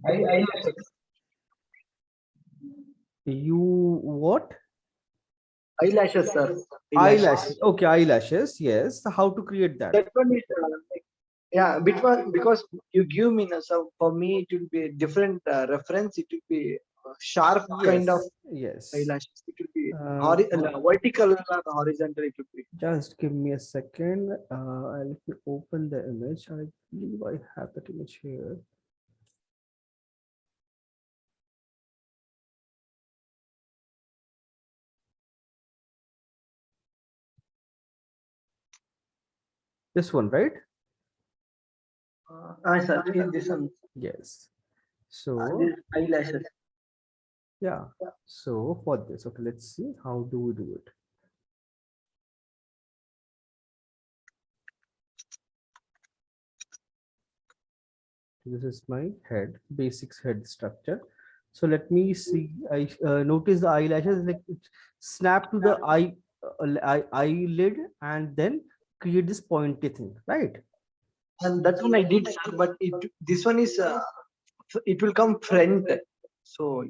Eyelashes. You what? Eyelashes, sir. Eyelashes. Eyelashes. Okay, eyelashes. Yes. How to create that? That one is like, yeah, because you give me now, so for me it will be a different reference. It will be sharp kind of Yes. Yes. eyelashes. It will be Uh, vertical or horizontal. It will be. just give me a second. Let me open the image. I believe I have that image here. This one, right? Sir, this one. Yes. This So eyelashes. yeah. So for this, okay, let's see how do we do it. This is my head, basics head structure. So let me see. I notice the eyelashes like it snap to the eyelid and then create this pointy thing, right? And that one I did, sir. But this one is it will come front. So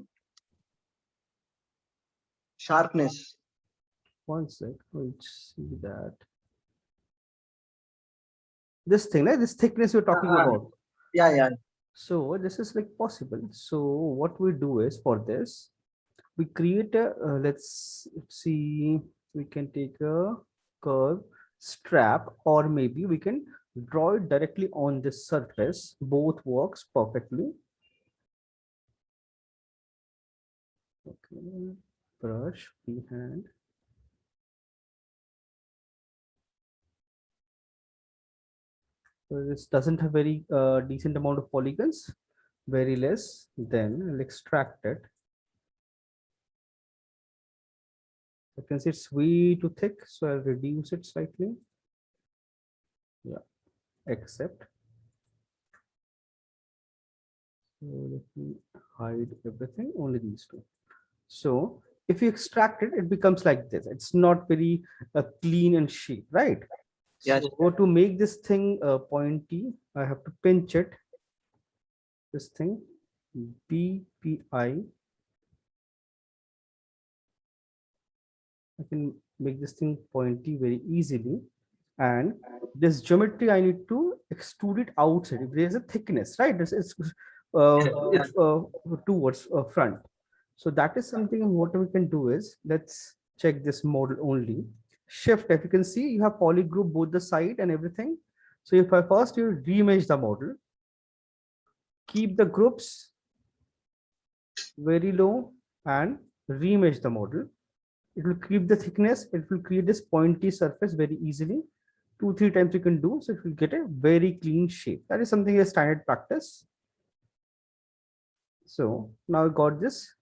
sharpness. One sec. Let's see that. This thing, right? This thickness you're talking Uh, about. yeah, yeah. So this is like possible. So what we do is for this, we create a let's see, we can take a curve strap, or maybe we can draw it directly on this surface. Both works perfectly. Okay, brush freehand. So this doesn't have very decent amount of polygons, very less. Then I'll extract it. You can see it's way too thick, so I'll reduce it slightly. Yeah, accept. So let me hide everything, only these two. So if you extract it, it becomes like this. It's not very clean and shape, right? Yes. So to make this thing pointy, I have to pinch it. This thing, BPI. I can make this thing pointy very easily. And this geometry, I need to extrude it outside. If there's a thickness, right? This is Yeah. towards front. So that is something what we can do is, let's check this model only. Shift, if you can see, you have polygroup both the side and everything. So if I first you reimage the model, keep the groups very low and reimage the model. It will keep the thickness. It will create this pointy surface very easily. 2-3 times you can do, so it will get a very clean shape. That is something a standard practice. So now I got this,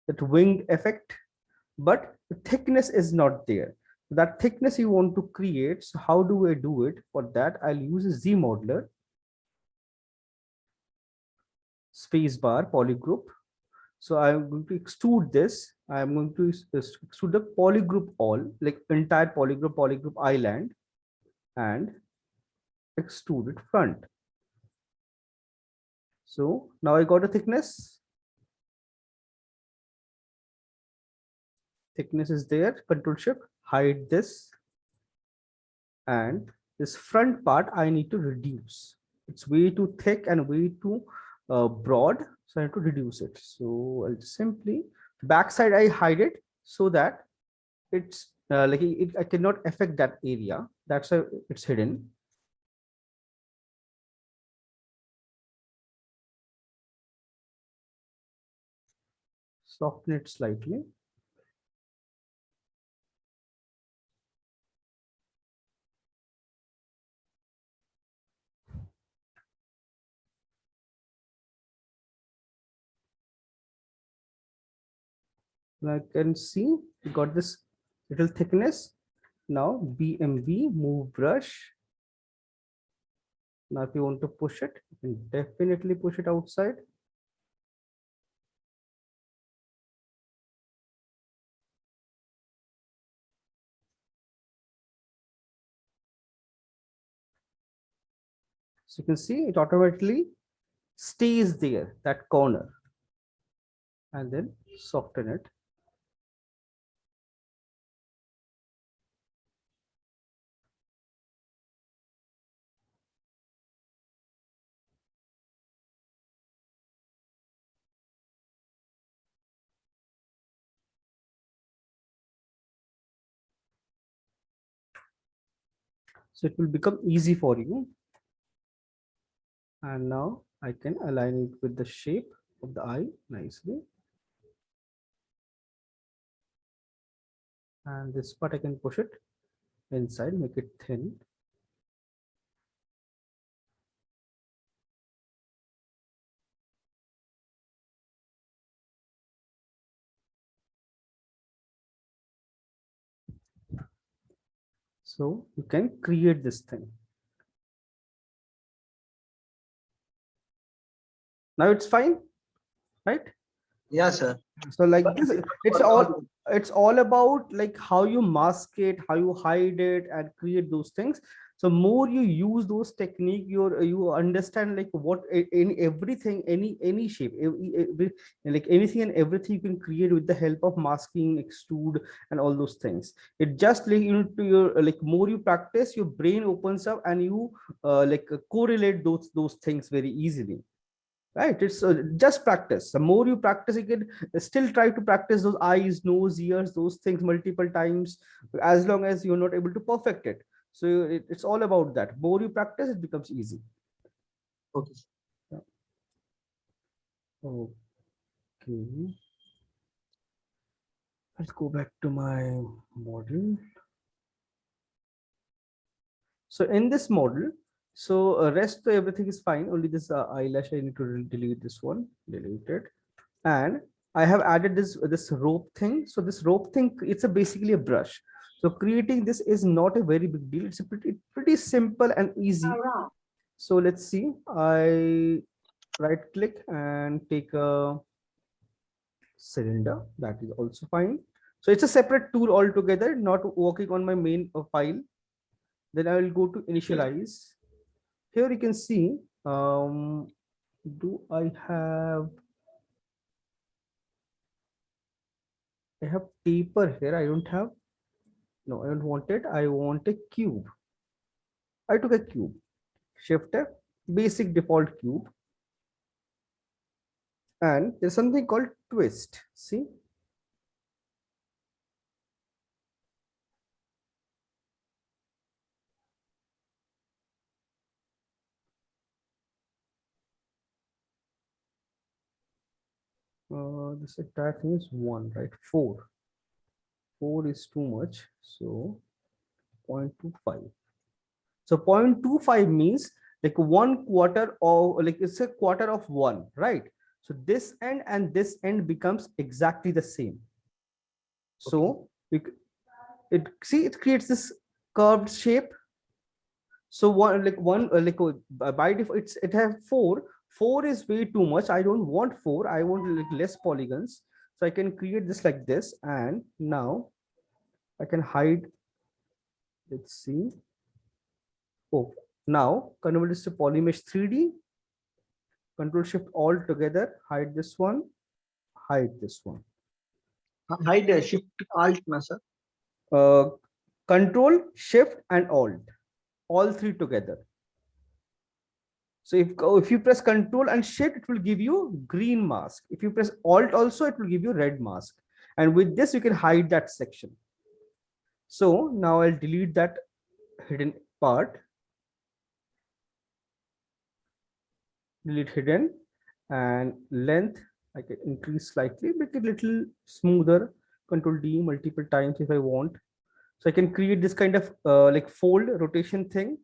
that wing effect, but the thickness is not there. That thickness you want to create. So how do I do it? For that, I'll use a Z modeler, spacebar, polygroup. So I'm going to extrude this. I'm going to extrude the polygroup all, like entire polygroup island, and extrude it front. So now I got a thickness. Thickness is there. Control Shift, hide this, and this front part I need to reduce. It's way too thick and way too broad, so I have to reduce it. So I'll simply backside I hide it so that it's I cannot affect that area. That's why it's hidden. Soften it slightly. And I can see we got this little thickness. Now BMB, move brush. Now if you want to push it, you can definitely push it outside. So you can see it automatically stays there, that corner, and then soften it. So it will become easy for you. And now I can align it with the shape of the eye nicely. And this part I can push it inside, make it thin. So you can create this thing. Now it's fine, right? Yeah, sir. So like But this, it it's was all not- it's all about like how you mask it, how you hide it, and create those things. So more you use those technique, you understand like what in everything, any shape, like anything and everything you can create with the help of masking, extrude, and all those things. It just like you know to your like more you practice, your brain opens up and you correlate those things very easily. Right, it's just practice. The more you practice, you can still try to practice those eyes, nose, ears, those things multiple times, as long as you're not able to perfect it. So it's all about that. More you practice, it becomes easy. Okay. Yeah. Okay, let's go back to my model. So in this model, so rest everything is fine. Only this eyelash I need to delete this one, delete it. And I have added this rope thing. So this rope thing, it's a basically a brush. So creating this is not a very big deal. It's a pretty simple and easy. So let's see. I right click and take a cylinder. That is also fine. So it's a separate tool altogether, not working on my main file. Then I will go to initialize. Here you can see, do I have paper here. I don't have, no, I don't want it. I want a cube. I took a cube, shift F, basic default cube. And there's something called twist. See, this entire thing is 1, right? 4 is too much. So 0.25. So 0.25 means like 1/4 or like it's a quarter of 1, right? So this end and this end becomes exactly the same. So it see it creates this curved shape. So by default it has 4. 4 is way too much. I don't want 4. I want like less polygons. So I can create this like this, and now I can hide. Let's see. Oh, now convert this to Polymesh 3D. Control Shift Alt together. Hide this one. Hide this one. hide shift alt, na sir. Uh, Control Shift and Alt. All three together. So if you press Control and Shift, it will give you green mask. If you press Alt also, it will give you red mask. And with this, you can hide that section. So now I'll delete that hidden part. Delete hidden, and length I can increase slightly, make it a little smoother. Control D multiple times if I want. So I can create this kind of like fold rotation thing.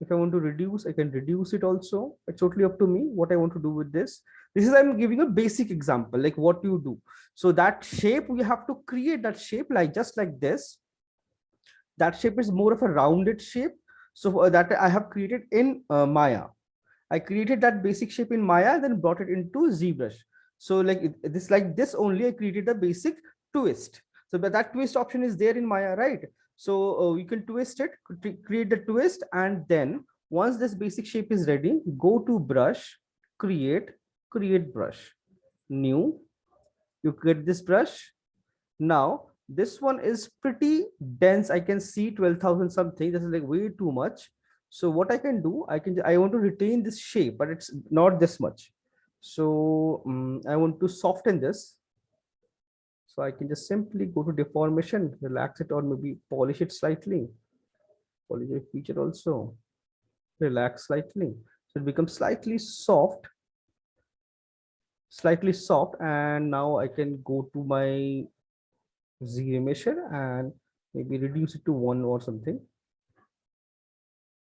If I want to reduce, I can reduce it also. It's totally up to me what I want to do with this. This is, I'm giving a basic example, like what you do. So that shape, we have to create that shape like just like this. That shape is more of a rounded shape. So that I have created in Maya. I created that basic shape in Maya, then brought it into ZBrush. So like this only, I created a basic twist. So but that twist option is there in Maya, right? So you can twist it, create the twist, and then once this basic shape is ready, go to brush, create brush, new, you create this brush. Now this one is pretty dense. I can see 12,000 something. This is like way too much. So what I can do, I want to retain this shape, but it's not this much. So I want to soften this. So I can just simply go to deformation, relax it, or maybe polish it slightly. Polish the feature also, relax slightly. So it becomes slightly soft, and now I can go to my Z measure and maybe reduce it to 1 or something.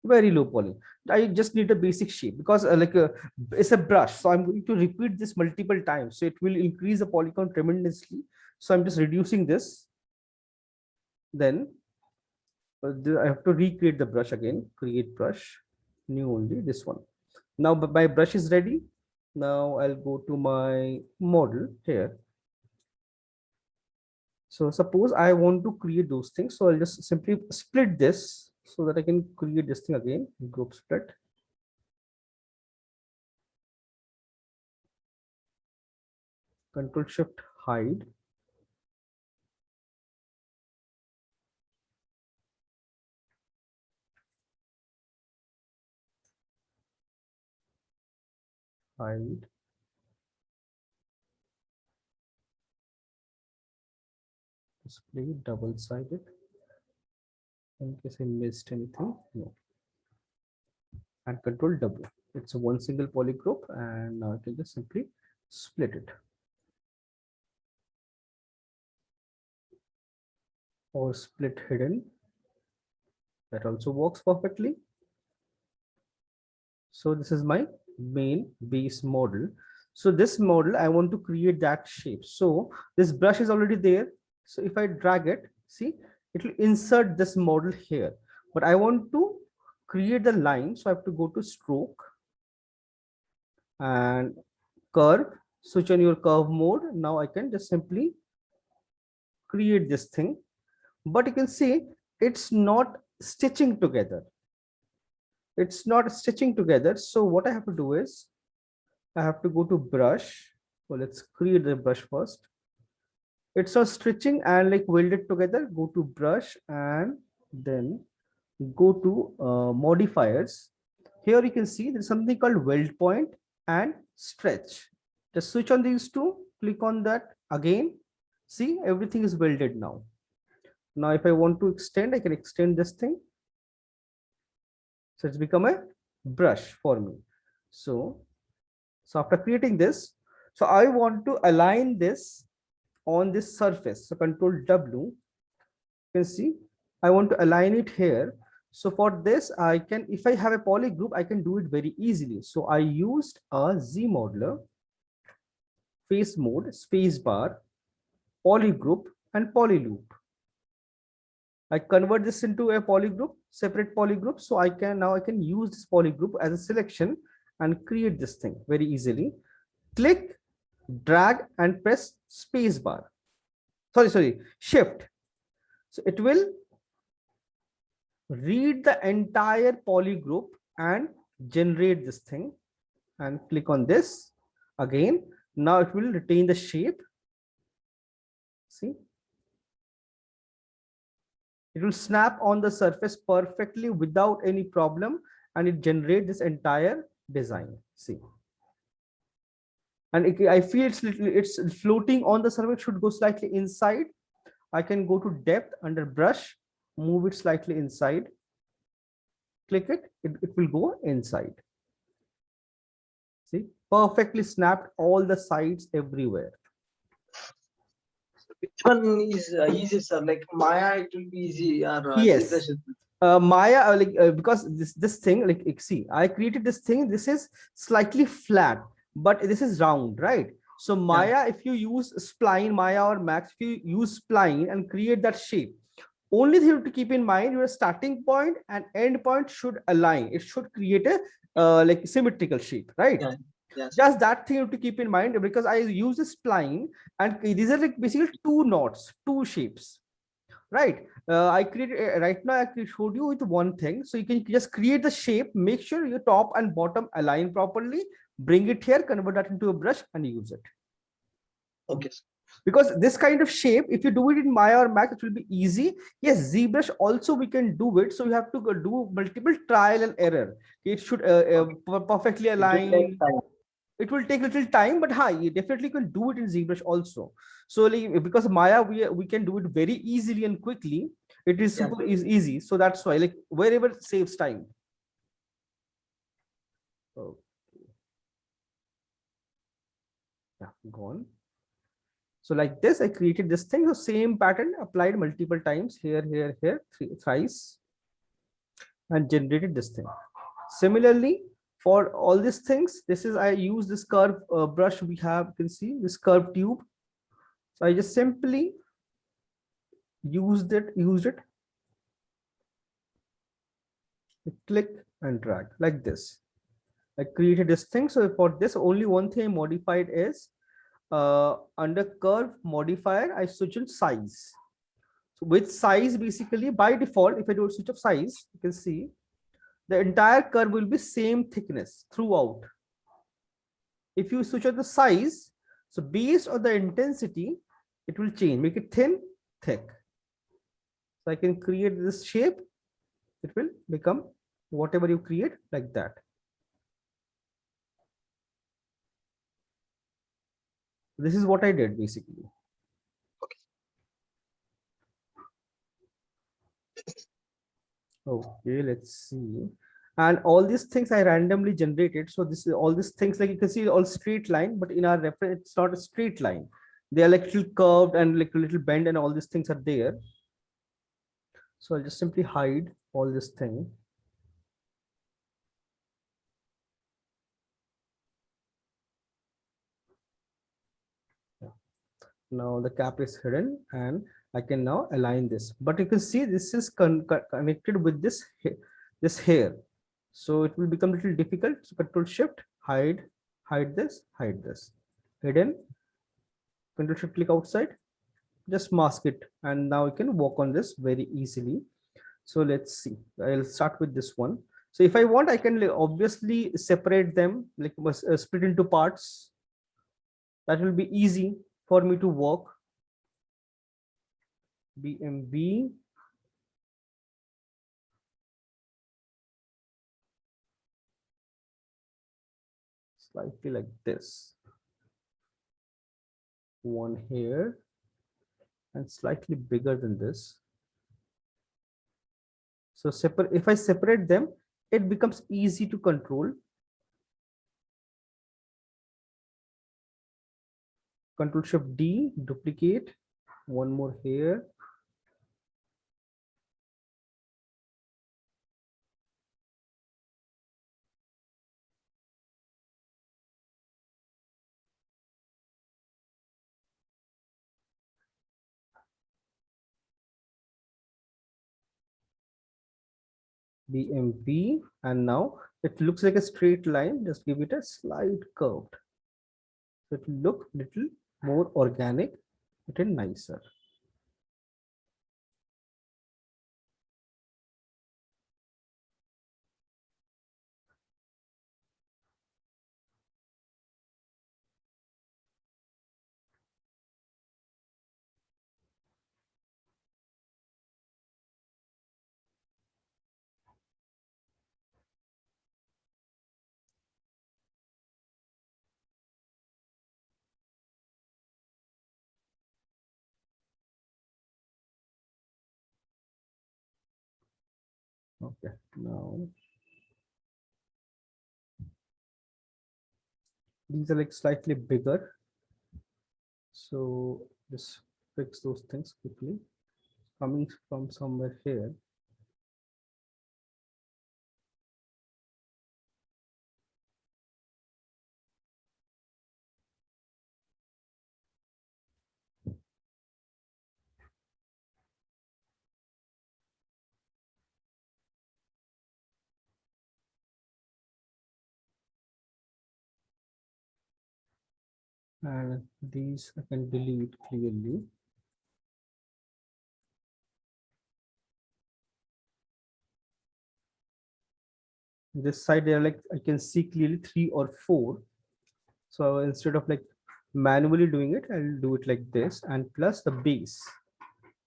Very low poly. I just need a basic shape because it's a brush. So I'm going to repeat this multiple times. So it will increase the poly count tremendously. So I'm just reducing this. Then I have to recreate the brush again. Create brush, new only, this one. Now my brush is ready. Now I'll go to my model here. So suppose I want to create those things. So I'll just simply split this so that I can create this thing again, group split. Control Shift hide. Hide. Display double-sided. In case I missed anything, no. And Control W. It's a one single poly group, and now I can just simply split it. Or split hidden. That also works perfectly. So this is my main base model. So this model, I want to create that shape. So this brush is already there. So if I drag it, see, it will insert this model here. But I want to create the line. So I have to go to stroke and curve, switch on your curve mode. Now I can just simply create this thing. But you can see it's not stitching together. It's not stitching together. So what I have to do is I have to go to brush. So let's create the brush first. It's not stitching and like welded together. Go to brush and then go to modifiers. Here you can see there's something called weld point and stretch. Just switch on these two, click on that again. See, everything is welded now. Now if I want to extend, I can extend this thing. So it's become a brush for me. So after creating this, so I want to align this on this surface. So Control W, you can see I want to align it here. So for this, I can, if I have a poly group, I can do it very easily. So I used a Z modeler, face mode, space bar, poly group, and poly loop. I convert this into a poly group, separate poly group. So I can use this poly group as a selection and create this thing very easily. Click, drag, and press space bar. Shift. So it will read the entire poly group and generate this thing, and click on this again. Now it will retain the shape. See, it will snap on the surface perfectly without any problem, and it generates this entire design. See, and I feel it's floating on the surface, should go slightly inside. I can go to depth under brush, move it slightly inside, click it, it will go inside. See, perfectly snapped all the sides everywhere. Which one is easy, sir? Like Maya, it will be easy, or yes. Maya, because this thing, like, see, I created this thing. This is slightly flat, but this is round, right? So Maya, yeah. If you use spline, Maya or Max, if you use spline and create that shape, only thing to keep in mind, your starting point and end point should align. It should create a like symmetrical shape, right? Yeah. Yes. Just that thing to keep in mind, because I use a spline and these are like basically two knots, two shapes, right? I created right now, I showed you with one thing. So you can just create the shape, make sure your top and bottom align properly, bring it here, convert that into a brush and use it. Okay. Because this kind of shape, if you do it in Maya or Max, it will be easy. Yes, ZBrush also we can do it. So you have to go do multiple trial and error. It should perfectly It will align. take time. It will take little time, but hi, you definitely can do it in ZBrush also. So like, because Maya, we can do it very easily and quickly. It is super easy. So that's why, like, wherever it saves time. Oh, yeah, gone. So like this, I created this thing. So same pattern applied multiple times here, here, thrice, and generated this thing. Similarly, for all these things, this is, I use this curve brush we have, you can see this curve tube. So I just simply used it, click and drag like this. I created this thing. So for this, only one thing I modified is under curve modifier, I switch on size. So with size, basically by default, if I do a switch of size, you can see the entire curve will be same thickness throughout. If you switch on the size, so based on the intensity, it will change, make it thin, thick. So I can create this shape. It will become whatever you create like that. This is what I did basically. Okay, let's see. And all these things I randomly generated. So this is all these things, like you can see all straight line, but in our reference, it's not a straight line. They are like little curved and like a little bend, and all these things are there. So I'll just simply hide all this thing. Now the cap is hidden and I can now align this, but you can see this is connected with this hair. So it will become a little difficult. So Control Shift, hide this, hidden, Control Shift, click outside, just mask it. And now you can work on this very easily. So let's see, I'll start with this one. So if I want, I can obviously separate them, like split into parts. That will be easy for me to work. BMB, slightly like this, one here, and slightly bigger than this. So if I separate them, it becomes easy to control. Control Shift D, duplicate, one more here. BMB, and now it looks like a straight line. Just give it a slight curved. So it will look little more organic, little nicer. Okay, now these are like slightly bigger. So just fix those things quickly. Coming from somewhere here. And these I can delete clearly. This side there, like I can see clearly 3 or 4. So instead of like manually doing it, I'll do it like this, and plus the base.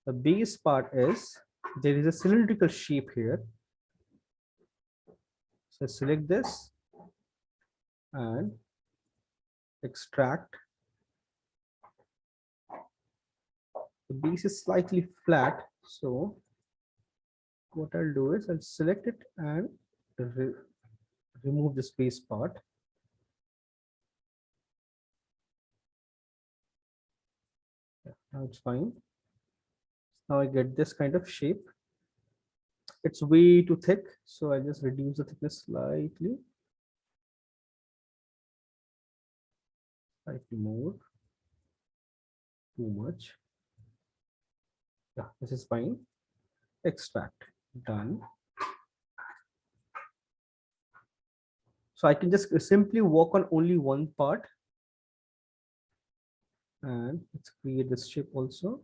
The base part is there is a cylindrical shape here. So select this and extract. The base is slightly flat, so what I'll do is I'll select it and remove this base part. Yeah, now it's fine. Now I get this kind of shape. It's way too thick, so I just reduce the thickness slightly more. Too much. Yeah, this is fine. Extract. Done. So I can just simply work on only one part, and let's create this shape also.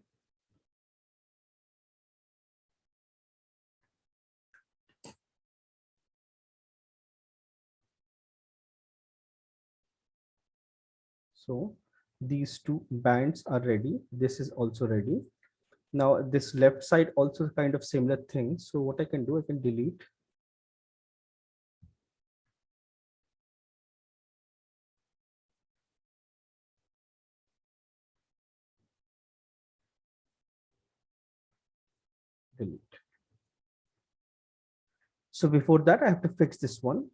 So these two bands are ready. This is also ready. Now this left side also kind of similar thing. So what I can do, I can delete. Delete. So before that, I have to fix this one.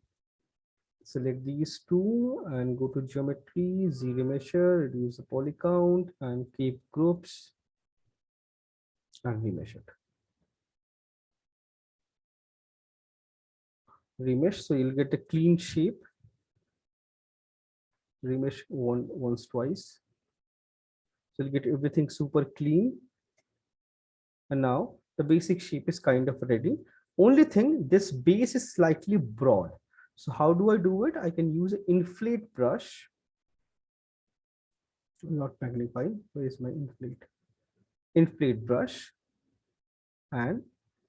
Select these two and go to geometry, Z remesher, reduce the poly count and keep groups and remesh it. Remesh, so you'll get a clean shape. Remesh once, twice. So you'll get everything super clean. And now the basic shape is kind of ready. Only thing, this base is slightly broad. So how do I do it? I can use an inflate brush. Not magnify. Where is my inflate? Inflate brush and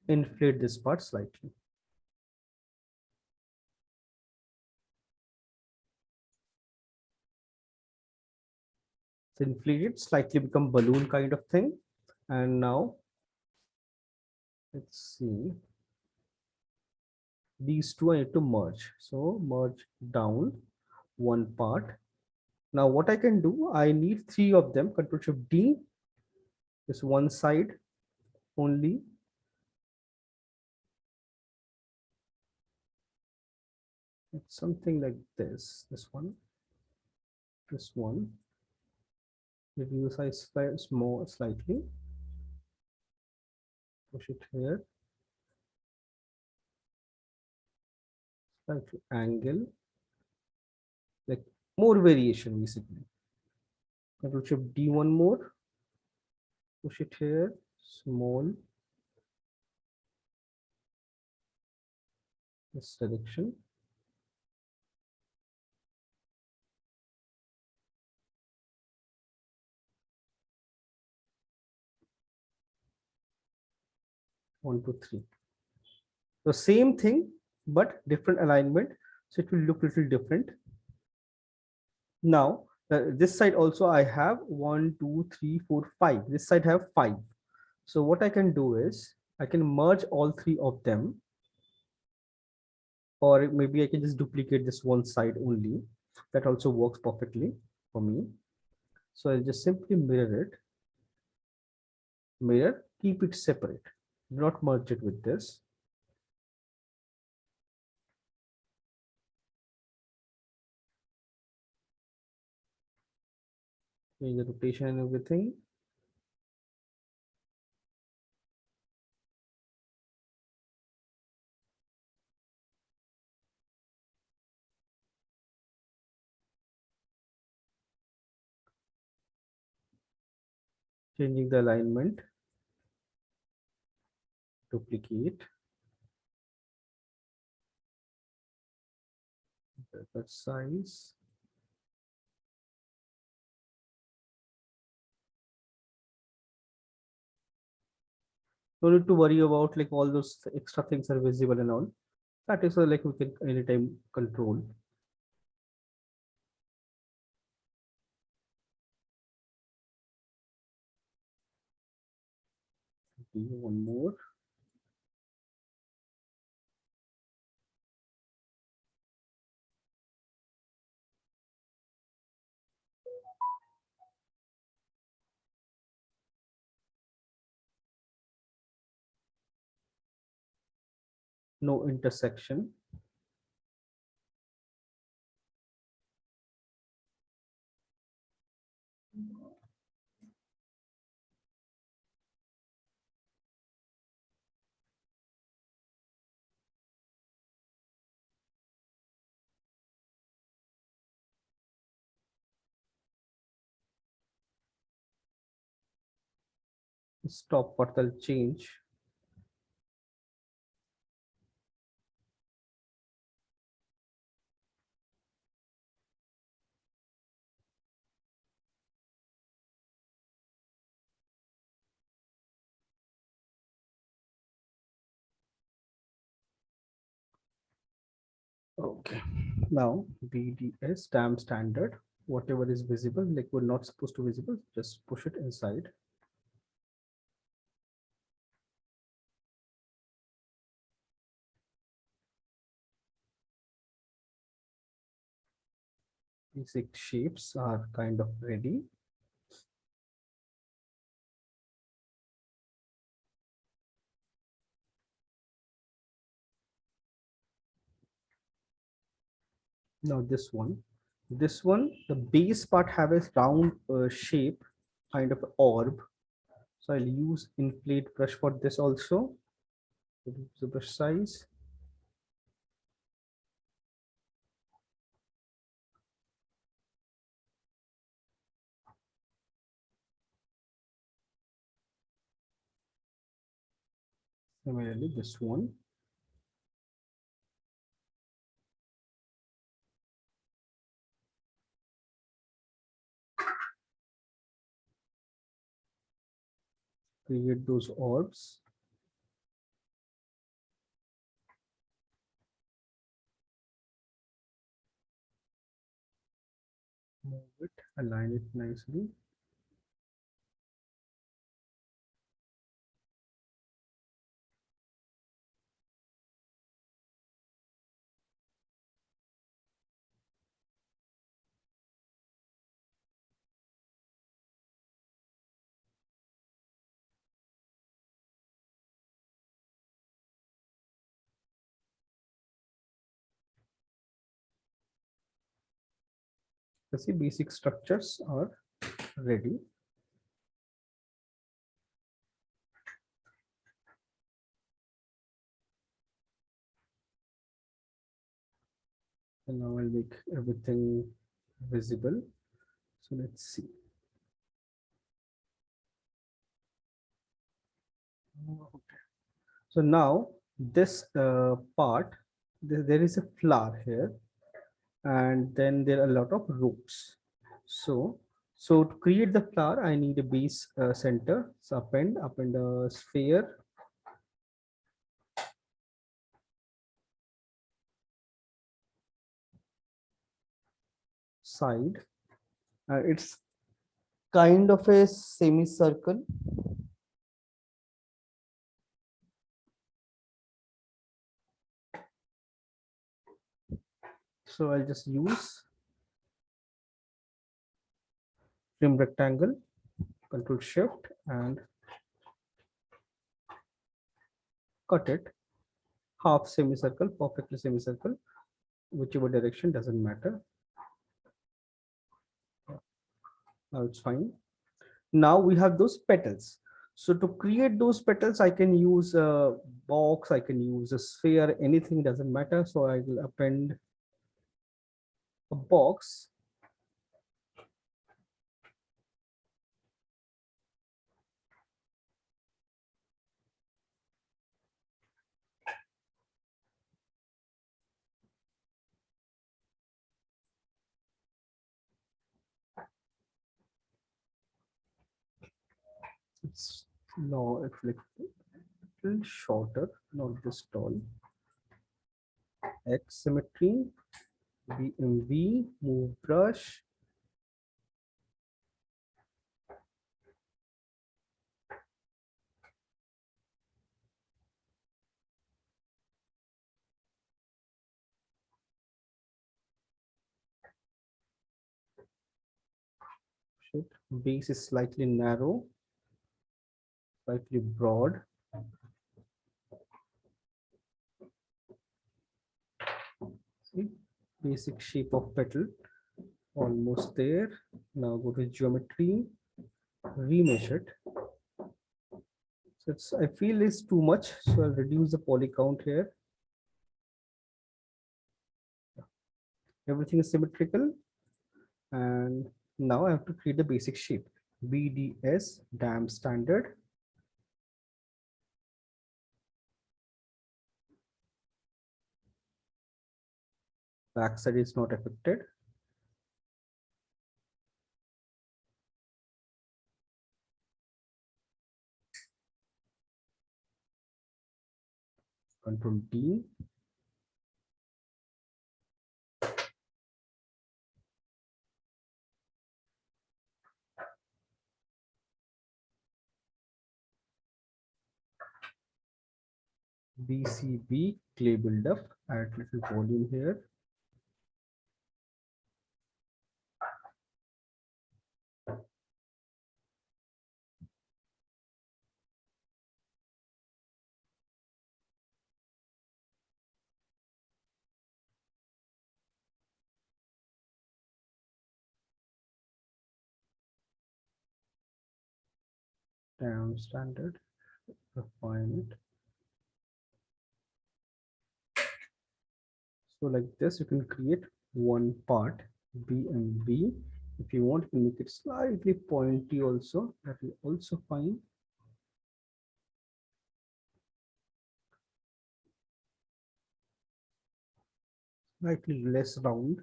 inflate this part slightly. So inflate it, slightly become balloon kind of thing. And now let's see. These two I need to merge. So merge down one part. Now what I can do, I need three of them. Control Shift D. This one side only. It's something like this. This one. This one. Reduce size small slightly. Push it here. Slightly angle. Like more variation basically. Control Shift D one more. Push it here. Small. This direction. One, two, three. So same thing, but different alignment. So it will look a little different. Now, this side also I have 1, 2, 3, 4, 5. This side have 5. So what I can do is I can merge all three of them, or maybe I can just duplicate this one side only. That also works perfectly for me. So I'll just simply mirror it. Mirror, keep it separate. Do not merge it with this. Change the rotation and everything. Changing the alignment. Duplicate. That size. No need to worry about like all those extra things are visible and all. That is like we can anytime control. do one more. No intersection. Stop portal change. Okay, now BDS stamp standard, whatever is visible, like we're not supposed to visible, just push it inside. Basic shapes are kind of ready. Now this one, the base part have a round shape, kind of orb. So I'll use inflate brush for this also. Reduce the brush size. Similarly, this one. Create those orbs. Move it, align it nicely. You see, basic structures are ready. And now I'll make everything visible. So let's see. Okay. So now this part, there is a flower here, and then there are a lot of ropes. So to create the flower, I need a base center. So append a sphere. Side. It's kind of a semicircle. So I'll just use trim rectangle, Control Shift, and cut it half semicircle, perfectly semicircle, whichever direction doesn't matter. Now it's fine. Now we have those petals. So to create those petals, I can use a box, I can use a sphere, anything doesn't matter. So I will append a box. It's now it's like a little shorter, not this tall. X symmetry, BMV, move brush. it. Base is slightly narrow, slightly broad. See, basic shape of petal, almost there. Now go to geometry, remeasure it. So it's, I feel it's too much, so I'll reduce the poly count here. Everything is symmetrical, and now I have to create the basic shape. BDS dam standard. Backside is not affected. Control D. BCB clay buildup. Add little volume here. Down standard. Refine it. So like this, you can create one part B and B. If you want, you can make it slightly pointy also. That will also fine. Slightly less round.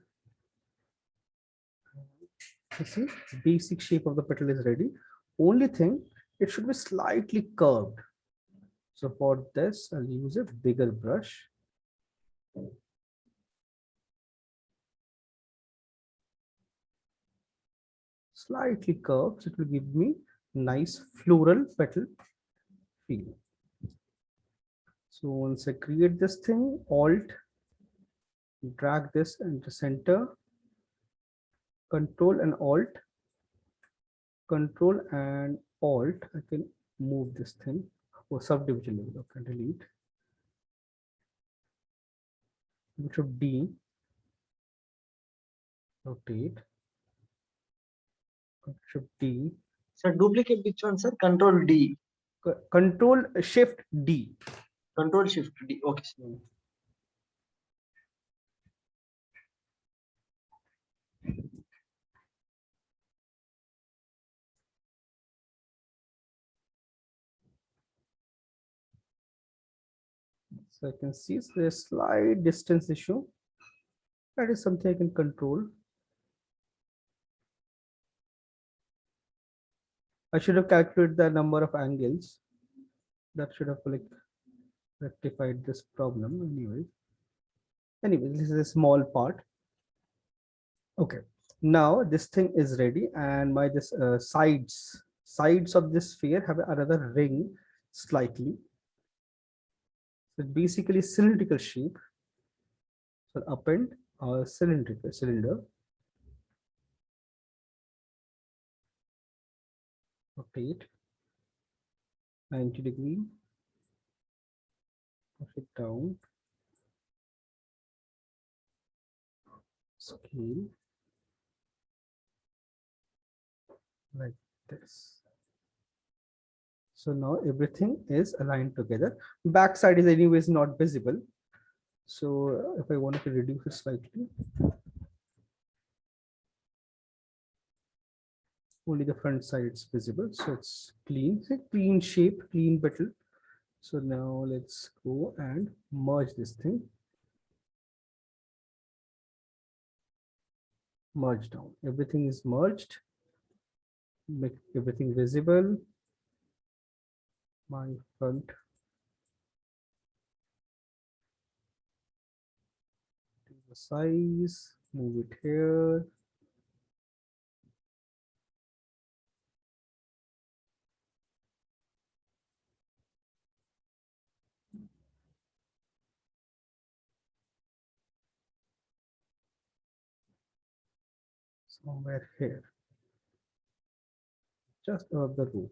You see, basic shape of the petal is ready. Only thing, it should be slightly curved. So for this, I'll use a bigger brush. Slightly curved, so it will give me nice floral petal feel. So once I create this thing, Alt, drag this into center, Control and Alt, Control and Alt. I can move this thing for subdivision level. Okay, delete. Control D, rotate. Control D. So duplicate which one, sir? Control D. Control Shift D. Control Shift D. Okay. So I can see there's slight distance issue. That is something I can control. I should have calculated the number of angles. That should have like rectified this problem anyway. Anyway, this is a small part. Okay, now this thing is ready, and my this sides of this sphere have another ring slightly. So basically cylindrical shape. So append a cylindrical cylinder. Rotate 90 degree. Push it down. Scale like this. So now everything is aligned together. Back side is anyways not visible. So if I wanted to reduce it slightly, only the front side is visible. So it's clean, it's a clean shape, clean petal. So now let's go and merge this thing. Merge down. Everything is merged. Make everything visible. My front. The size. Move it here. Somewhere here. just above the root.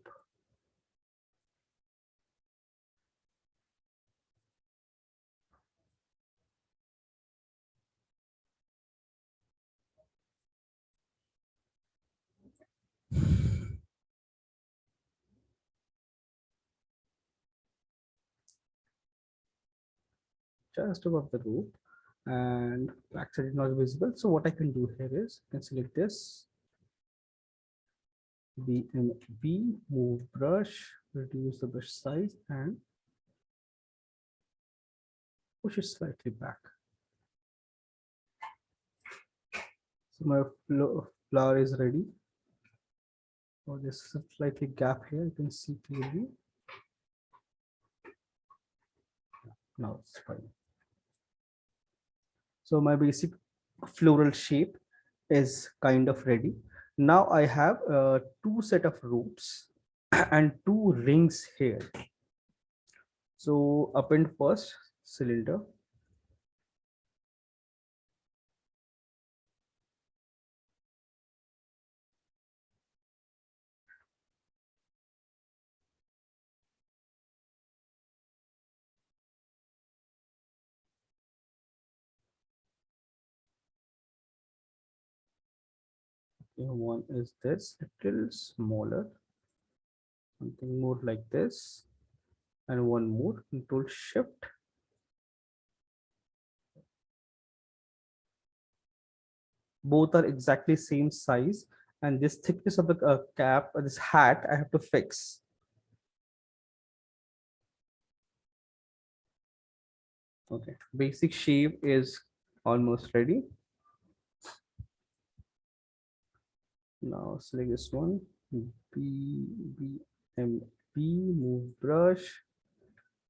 Just above the root, and backside is not visible. So what I can do here is I can select this BMB, move brush, reduce the brush size, and push it slightly back. So my flower is ready. Oh, there's a slightly gap here. You can see clearly. Now it's fine. So my basic floral shape is kind of ready. Now I have two set of roots and two rings here. So append first cylinder. One is this, a little smaller, something more like this, and one more. Control Shift. Both are exactly same size, and this thickness of the cap, this hat, I have to fix. Okay, basic shape is almost ready. Now select this one, BMP, move brush.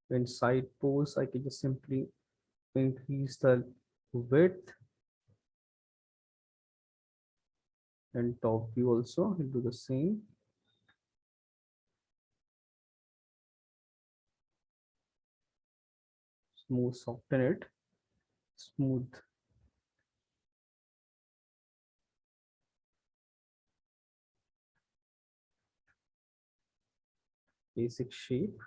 When side pose, I can just simply increase the width, and top view also will do the same. Smooth, soften it, smooth. Basic shape.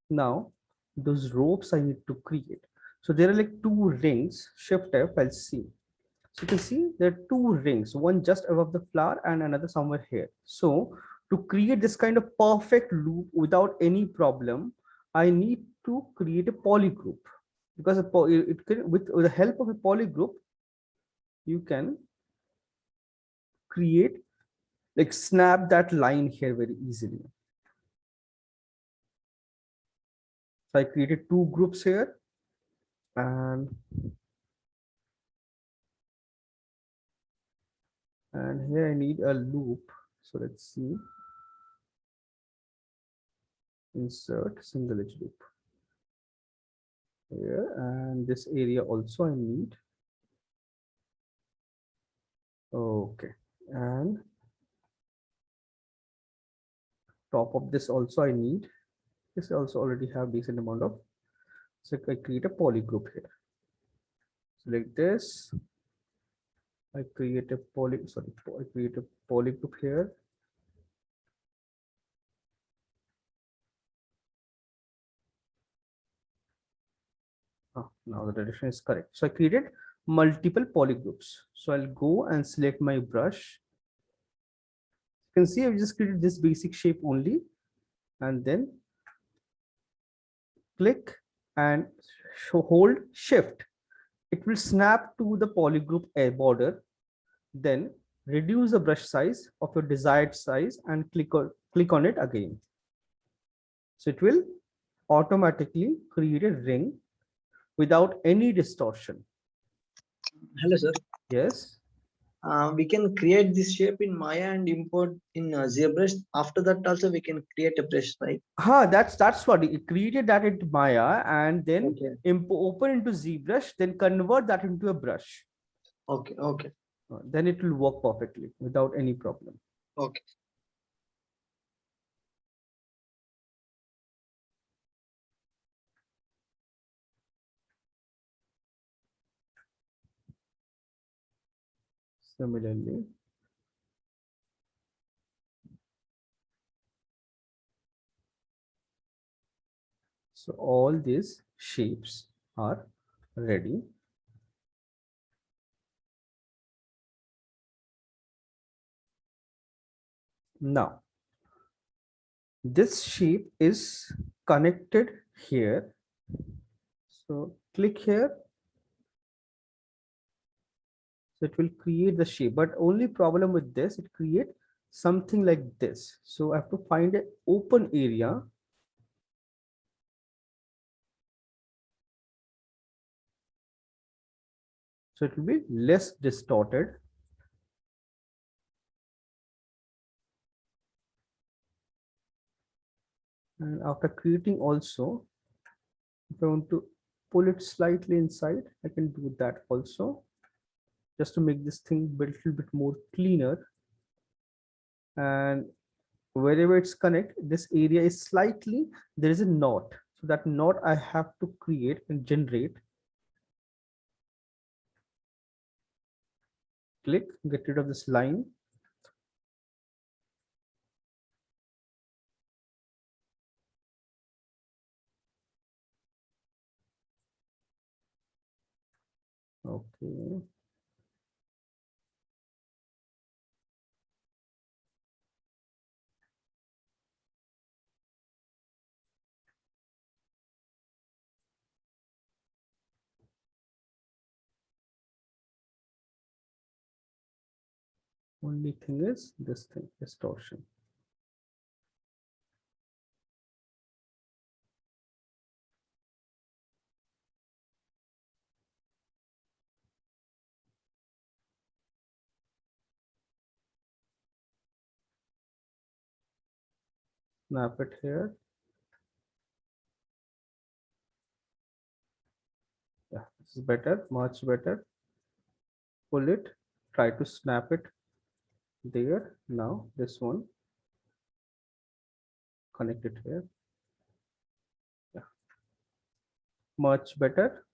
Now those ropes I need to create. So there are like two rings. Shift F, I'll see. So you can see there are two rings, one just above the flower and another somewhere here. So to create this kind of perfect loop without any problem, I need to create a polygroup, because it can, with the help of a polygroup, you can create, like, snap that line here very easily. So I created two groups here, and here I need a loop. So let's see, insert single edge loop here, and this area also I need. Okay, and top of this also I need. This also already have decent amount of, so I create a polygroup here. Select this. I create a I create a polygroup here. Now the direction is correct. So I created multiple polygroups. So I'll go and select my brush. You can see I just created this basic shape only, and then click and hold Shift. It will snap to the polygroup border. Then reduce the brush size of your desired size and click on it again. So it will automatically create a ring without any distortion. Hello, sir. Yes. We can create this shape in Maya and import in ZBrush. After that, also we can create a brush, right? That's what it created that into Maya, and then Okay. open into ZBrush, then convert that into a brush. Okay. Okay. Then it will work perfectly without any problem. Okay. Similarly, So all these shapes are ready. Now, this shape is connected here. So click here. So it will create the shape, but only problem with this, it create something like this. So I have to find an open area. So it will be less distorted. And after creating also, if I want to pull it slightly inside, I can do that also, just to make this thing a little bit more cleaner. And wherever it's connect, this area is slightly, there is a knot. So that knot I have to create and generate. Click, get rid of this line. Okay. Only thing is this thing, distortion. Snap it here. Yeah, this is better, much better. Pull it, try to snap it there. Now this one, connect it here. Yeah, much better.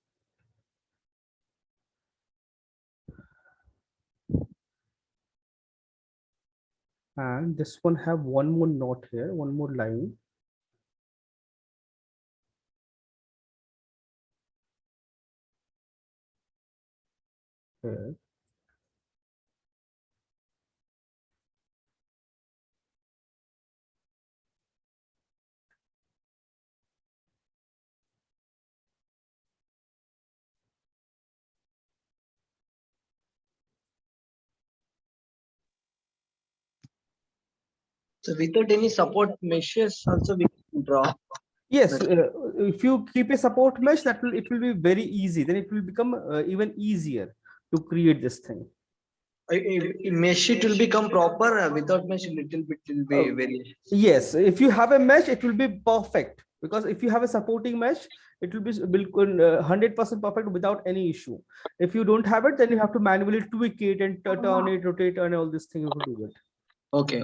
And this one have one more knot here, one more line. Here. So without any support meshes also we can draw. Yes, if you keep a support mesh, that will, it will be very easy. Then it will become even easier to create this thing. Mesh it will become proper. Without mesh, little bit will be very. Yes, if you have a mesh, it will be perfect, because if you have a supporting mesh, it will be 100% perfect without any issue. If you don't have it, then you have to manually tweak it and turn it, rotate, and all these things to do it. Okay.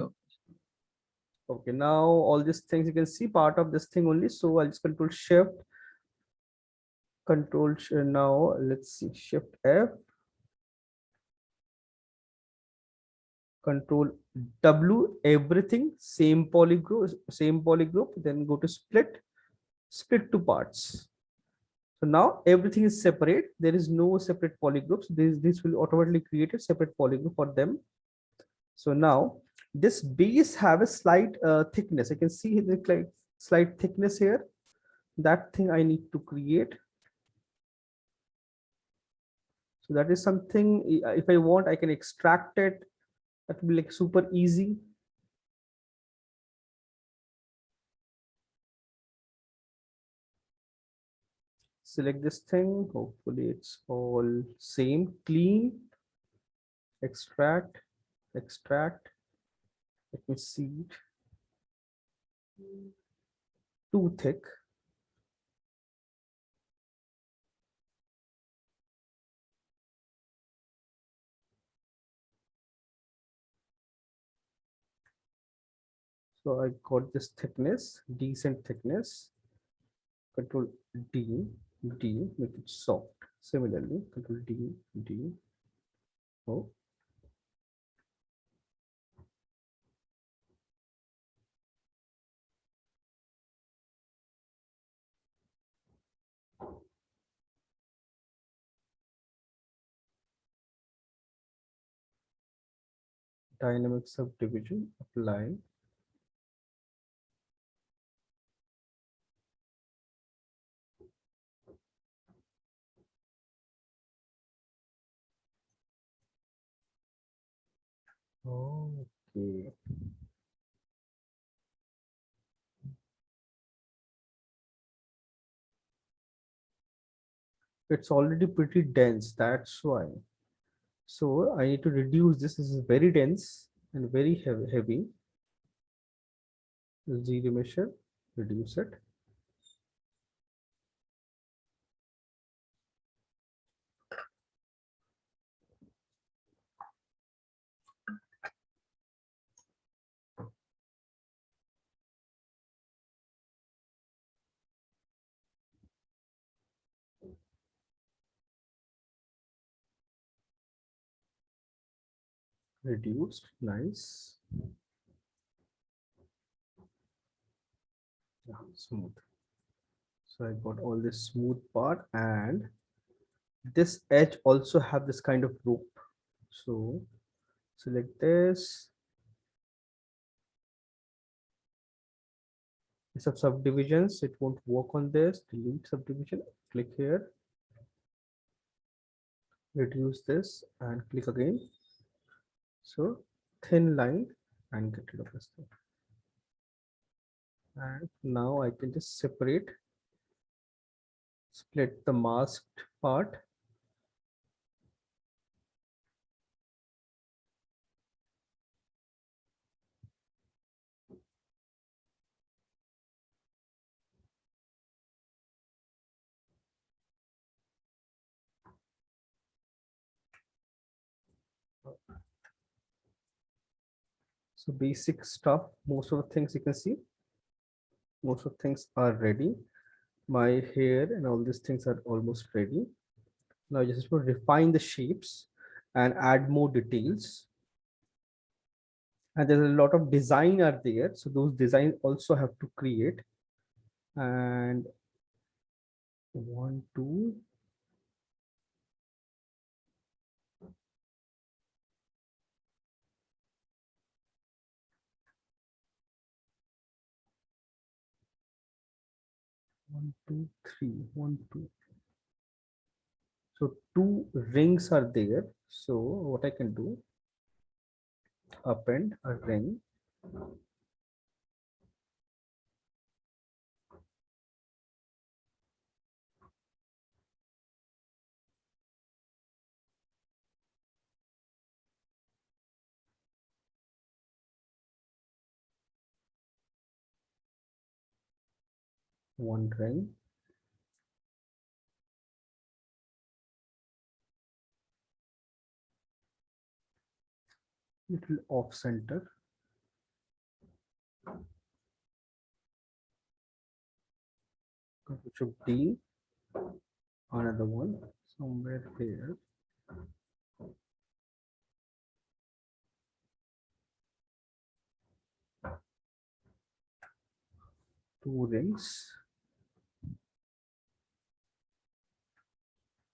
Okay, now all these things you can see part of this thing only. So I'll just control shift, now let's see, shift F, control W, everything, same polygroup, then go to split to parts. So now everything is separate. There is no separate polygroups. This will automatically create a separate polygroup for them. So now this base have a slight thickness. I can see the slight thickness here. That thing I need to create. So that is something, if I want, I can extract it. That will be like super easy. Select this thing. Hopefully it's all same, clean. Extract. Let me see it. Too thick. So I got this thickness, decent thickness. Control D, make it soft. Similarly, control D. Oh. Dynamic subdivision, apply. Okay. It's already pretty dense, that's why. So I need to reduce this. This is very dense and very heavy. Zero measure, reduce it. Reduced, nice. Yeah, smooth. So I got all this smooth part, and this edge also have this kind of loop. So select this. Some subdivisions, it won't work on this. Delete subdivision, click here, reduce this and click again. So thin line and get rid of this thing. And now I can just separate, split the masked part. So basic stuff, most of the things you can see, most of things are ready. My hair and all these things are almost ready. Now I just want to refine the shapes and add more details. And there's a lot of design are there. So those designs also have to create. And 1, 2. One, two, three, 1, 2. So 2 rings are there. So what I can do, append a ring. One ring. Little off center. It should be another one somewhere there. Two rings.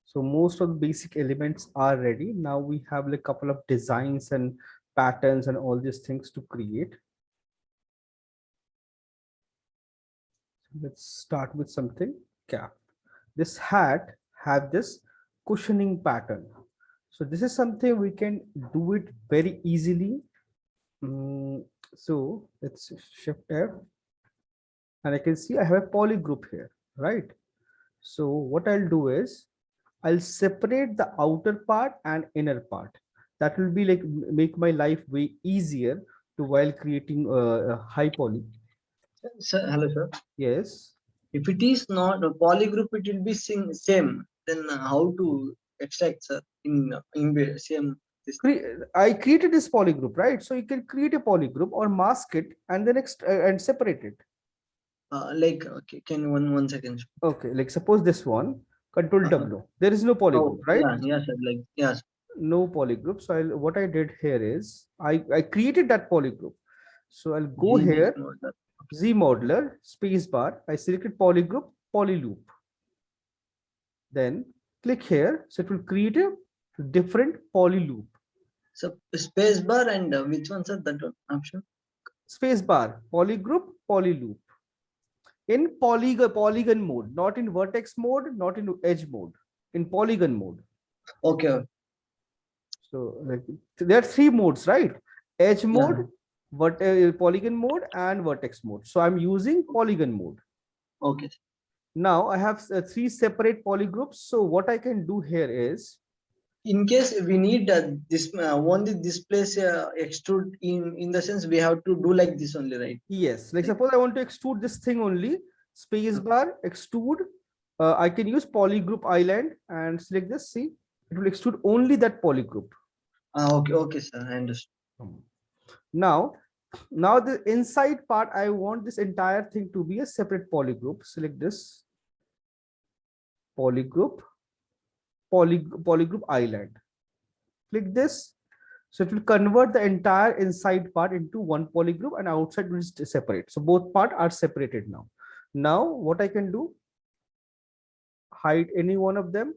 So most of the basic elements are ready. Now we have like a couple of designs and patterns and all these things to create. So let's start with something cap. This hat have this cushioning pattern. So this is something we can do it very easily. So let's shift F, and I can see I have a poly group here, right? So what I'll do is I'll separate the outer part and inner part. That will be like make my life way easier to while creating a high poly. Sir, hello, sir. Yes. If it is not a poly group, it will be same. Then how to extract, sir, in the same system? I created this poly group, right? So you can create a poly group or mask it and then and separate it. Like, okay, can one second? Okay, like suppose this one, Control W. There is no poly Oh, group, right? yeah, sir. Like, yes. No poly group. So what I did here is I created that poly group. So I'll go here, Z modeler, space bar. I selected poly group, poly loop. Then click here. So it will create a different poly loop. So space bar and which one, sir? That one option. Space bar, polygroup, polyloop. In polygon mode, not in vertex mode, not in edge mode, in polygon mode. Okay. So like, there are three modes, right? Edge Yeah. mode, polygon mode, and vertex mode. So I'm using polygon mode. Okay. Now I have three separate polygroups. So what I can do here is, In case we need this only this place extrude in the sense we have to do like this only, right? yes, like suppose I want to extrude this thing only, space bar, extrude. I can use polygroup island and select this. See, it will extrude only that polygroup. Okay. Okay, sir. I understand. Now, now the inside part, I want this entire thing to be a separate polygroup. Select this polygroup, polygroup island. Click this. So it will convert the entire inside part into one polygroup and outside will separate. So both parts are separated now. Now what I can do, hide any one of them.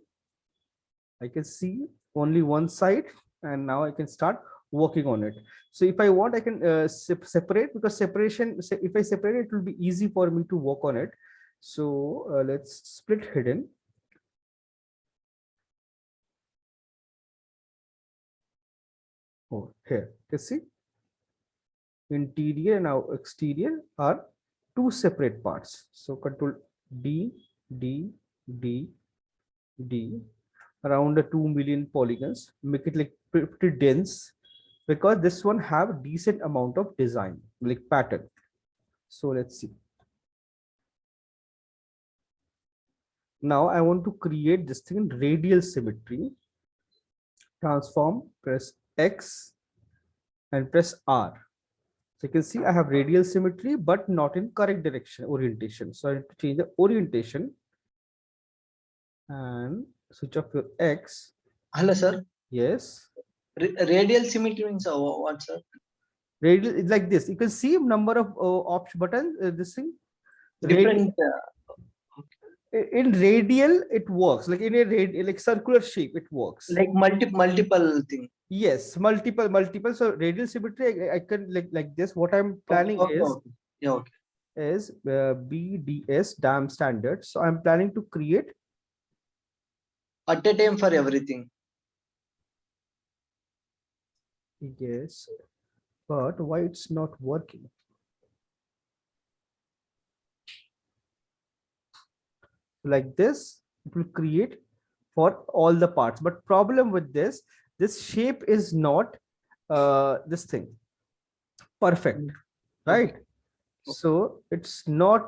I can see only one side and now I can start working on it. So if I want, I can separate, because separation, if I separate, it will be easy for me to work on it. So let's split hidden. Oh, here, you see, interior and now exterior are two separate parts. So control D, D, D, D, around the 2 million polygons, make it like pretty dense, because this one have decent amount of design, like pattern. So let's see. Now I want to create this thing in radial symmetry. Transform, press X and press R. So you can see I have radial symmetry, but not in correct direction, orientation. So I have to change the orientation and switch off your X. Hello, sir. Yes. Radial symmetry means what, sir? Radial is like this. You can see number of option buttons. This thing. Different. In radial, it works. Like in a like circular shape, it works. Like multiple thing. Yes, multiple. So radial symmetry, I can like this. What I'm planning Okay, is. okay. Yeah, okay. Is BDS DAM standard. So I'm planning to create At a time for everything. yes, but why it's not working? Like this, it will create for all the parts. But problem with this shape is not this thing perfect, right? Okay. So it's not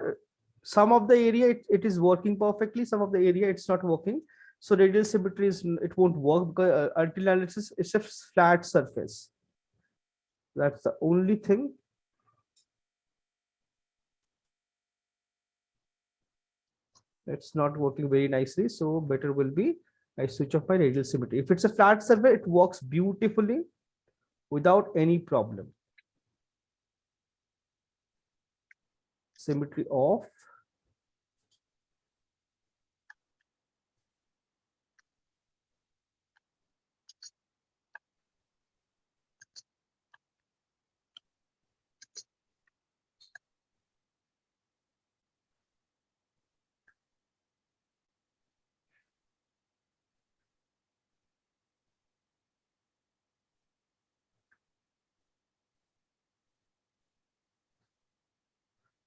some of the area it is working perfectly, some of the area it's not working. So radial symmetry is it won't work because until analysis it's a flat surface. That's the only thing. It's not working very nicely. So better will be I switch off my radial symmetry. If it's a flat surface, it works beautifully without any problem. Symmetry off.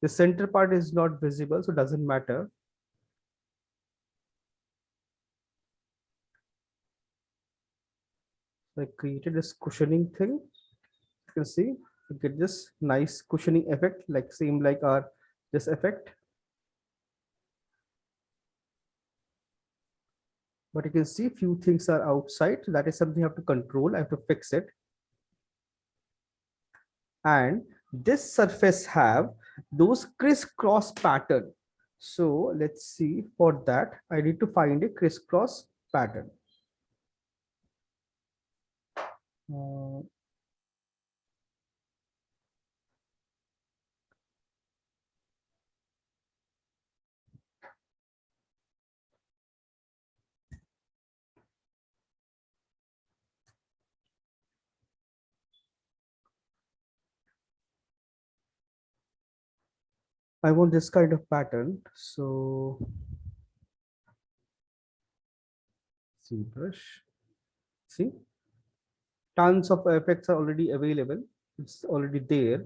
The center part is not visible, so it doesn't matter. So I created this cushioning thing. You can see you get this nice cushioning effect, like same like our this effect. But you can see few things are outside. That is something I have to control. I have to fix it. And this surface have those crisscross pattern. So let's see, for that I need to find a crisscross pattern. Uh, I want this kind of pattern. So ZBrush, see, tons of effects are already available. It's already there.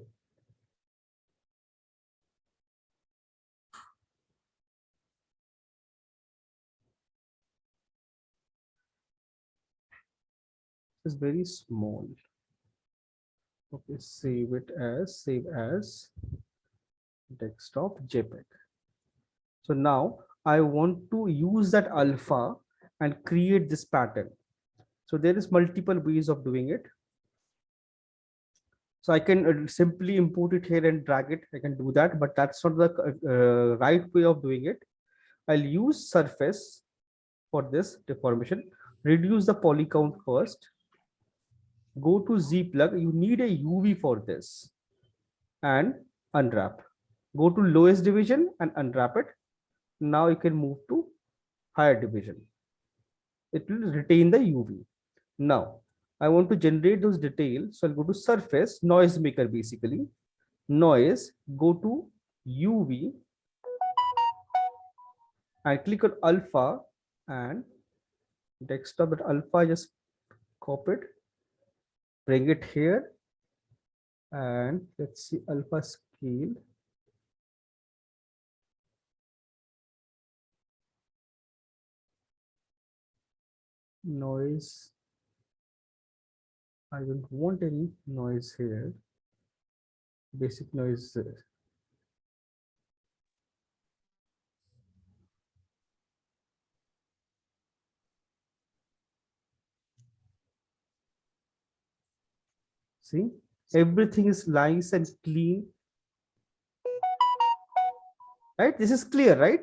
It's very small. Okay, save as desktop JPEG. So now I want to use that alpha and create this pattern. So there is multiple ways of doing it. So I can simply import it here and drag it. I can do that, but that's not the right way of doing it. I'll use surface for this deformation. Reduce the poly count first. Go to Z plug. You need a UV for this and unwrap. Go to lowest division and unwrap it. Now you can move to higher division. It will retain the UV. Now I want to generate those details. So I'll go to surface, noise maker basically. Noise, go to UV and click on alpha and desktop at alpha, just copy it, bring it here, and let's see alpha scale. Noise, I don't want any noise here. Basic noise. See, everything is nice and clean, right? This is clear, right?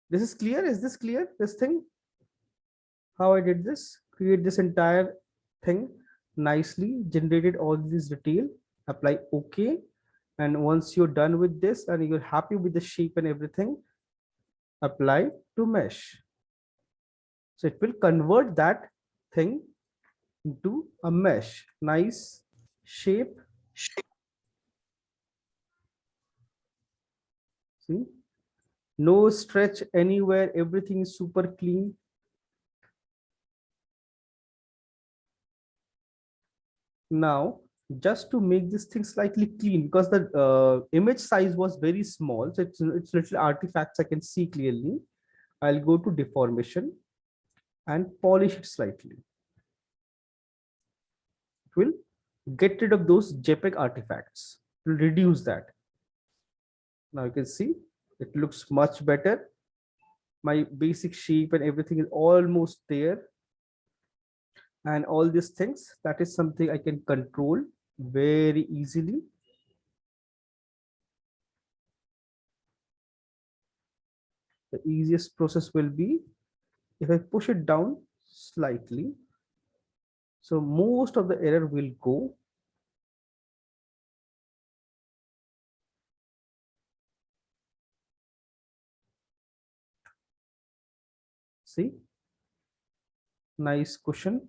This is clear. Is this clear? This thing, how I did this, create this entire thing nicely, generated all this detail, apply OK. And once you're done with this and you're happy with the shape and everything, apply to mesh. So it will convert that thing into a mesh. Nice shape. See, no stretch anywhere. Everything is super clean. Now, just to make this thing slightly clean, because the image size was very small, so it's little artifacts I can see clearly. I'll go to deformation and polish it slightly. It will get rid of those JPEG artifacts. It will reduce that. Now you can see it looks much better. My basic shape and everything is almost there. And all these things, that is something I can control very easily. The easiest process will be if I push it down slightly. So most of the error will go. See, nice cushion.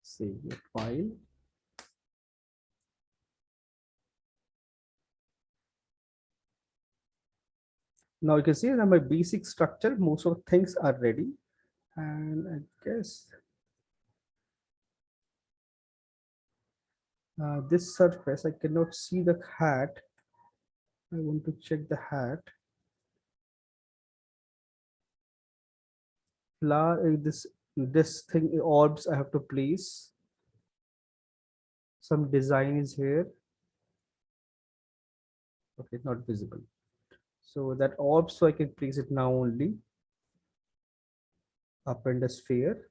Save your file. Now you can see that my basic structure, most of the things are ready. And I guess this surface, I cannot see the hat. I want to check the hat. This thing, orbs I have to place. Some design is here. Okay, not visible. So that orb, so I can place it now only. Append a sphere.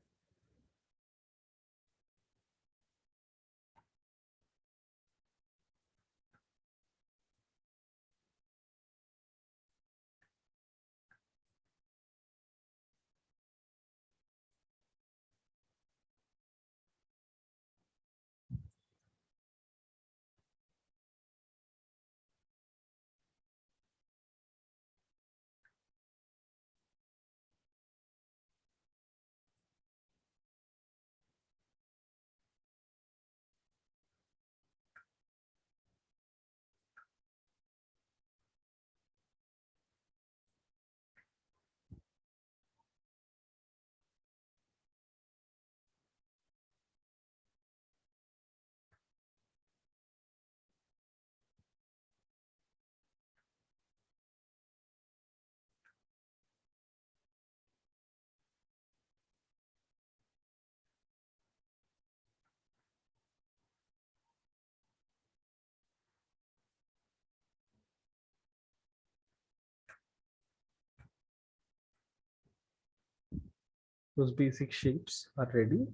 Those basic shapes are ready.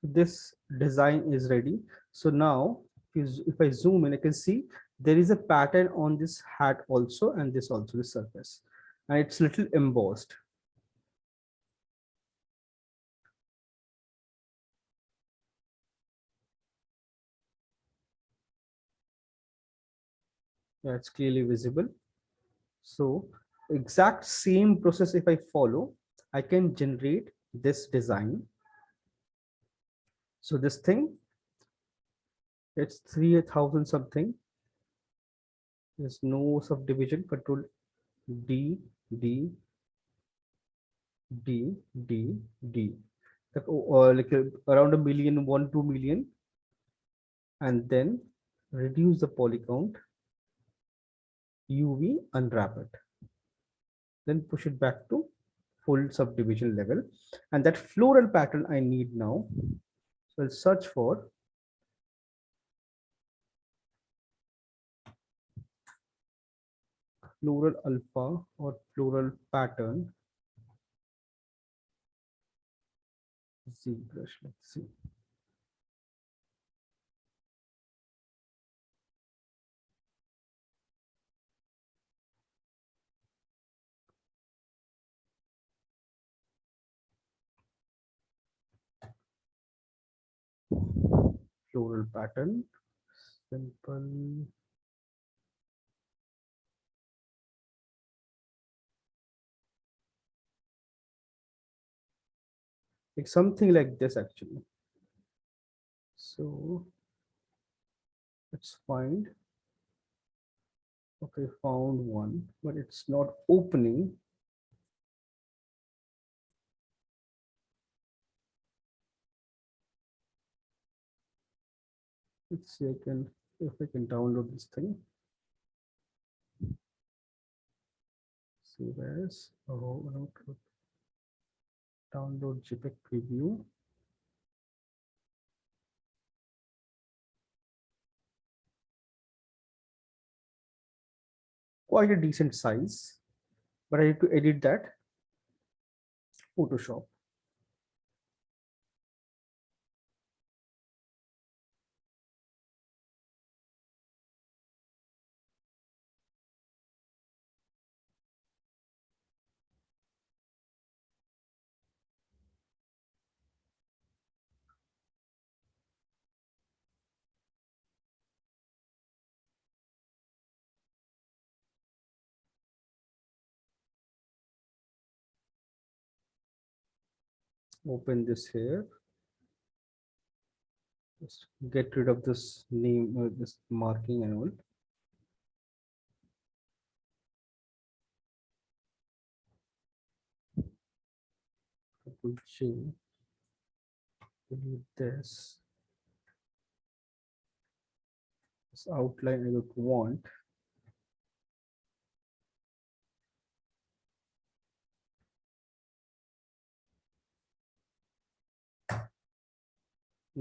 This design is ready. So now if I zoom in, I can see there is a pattern on this hat also, and this also the surface, and it's little embossed. Yeah, it's clearly visible. So exact same process if I follow, I can generate this design. So this thing, it's 3000 something. There's no subdivision. Control D, D, D, D, D. Around a million, 2 million, and then reduce the poly count, UV, unwrap it, then push it back to full subdivision level. And that floral pattern I need now. So I'll search for floral alpha or floral pattern ZBrush. Let's see. Floral pattern, simple. Like something like this actually. So let's find. Okay, found one, but it's not opening. Let's see, if I can download this thing. See where's, oh, no, download JPEG preview. Quite a decent size, but I need to edit that. Photoshop. Open this here. Just get rid of this name, this marking and all. Delete this. This outline I don't want.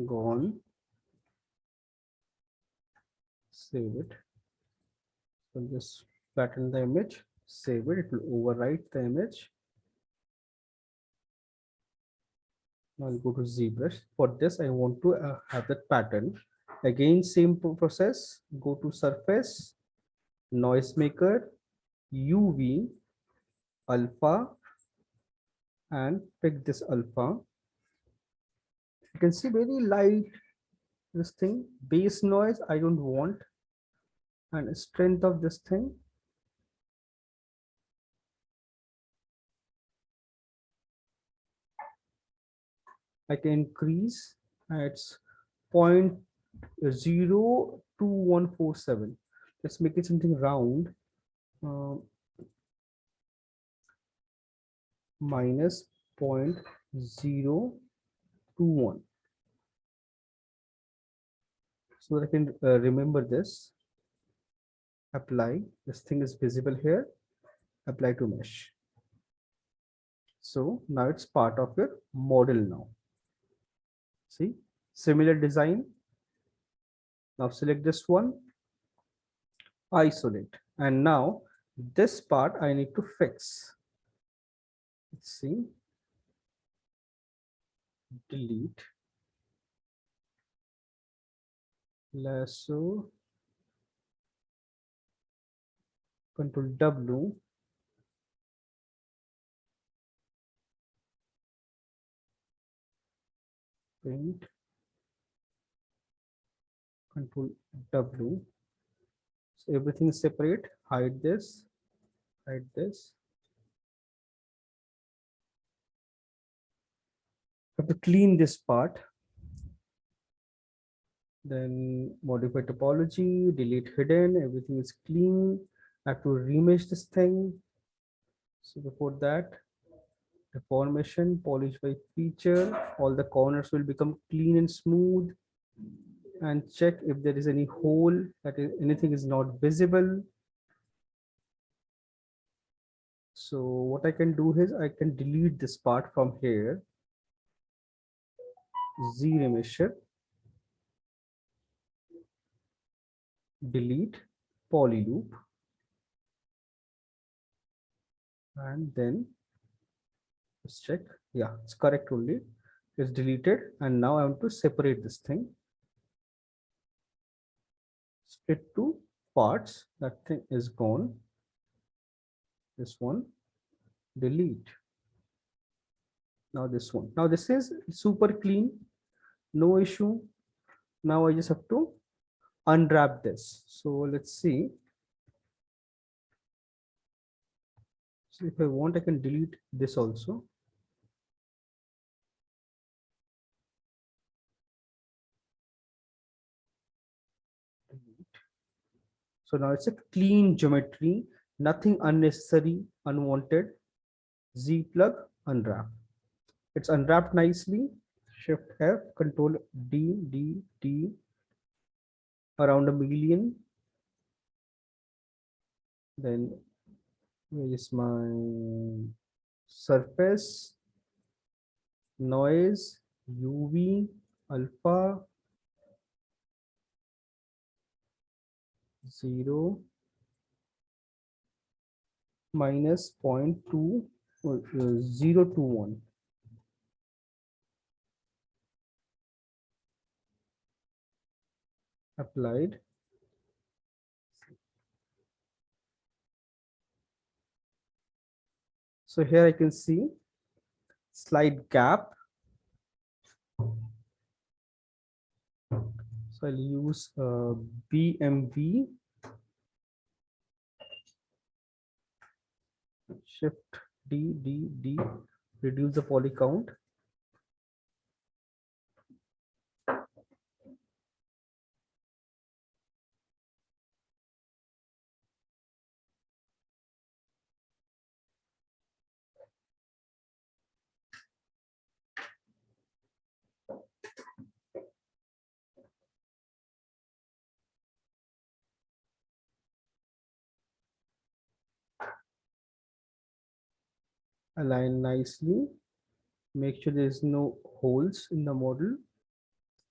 Gone. Save it. So just flatten the image, save it, it will overwrite the image. Now I'll go to ZBrush. For this, I want to have that pattern. Again, same process. Go to surface, noise maker, UV, alpha, and pick this alpha. You can see very light this thing. Base noise I don't want, and strength of this thing. I can increase. It's 0.02147. Let's make it something round. Minus 0.021. So I can remember this. Apply. This thing is visible here. Apply to mesh. So now it's part of your model now. See, similar design. Now select this one, isolate. And now this part I need to fix. Let's see, delete, lasso, Control W, paint, Control W. So everything is separate. Hide this, hide this. Have to clean this part. Then modify topology, delete hidden, everything is clean. I have to remesh this thing. So before that, deformation, polish by feature, all the corners will become clean and smooth. And check if there is any hole, that is anything is not visible. So what I can do is I can delete this part from here. Z remesher, delete poly loop, and then let's check. Yeah, it's correct only. It's deleted, and now I want to separate this thing. Split to parts. That thing is gone. This one, delete. Now this one. Now this is super clean, no issue. Now I just have to unwrap this. So let's see. So if I want, I can delete this also. So now it's a clean geometry, nothing unnecessary, unwanted. Z plug, unwrap. It's unwrapped nicely. Shift F, Control D, around a million. Then where is my surface, noise, UV, alpha, 0, minus 0.2, 021. Applied. So here I can see slight gap. So I'll use BMV, Shift D, reduce the poly count. Align nicely. Make sure there is no holes in the model,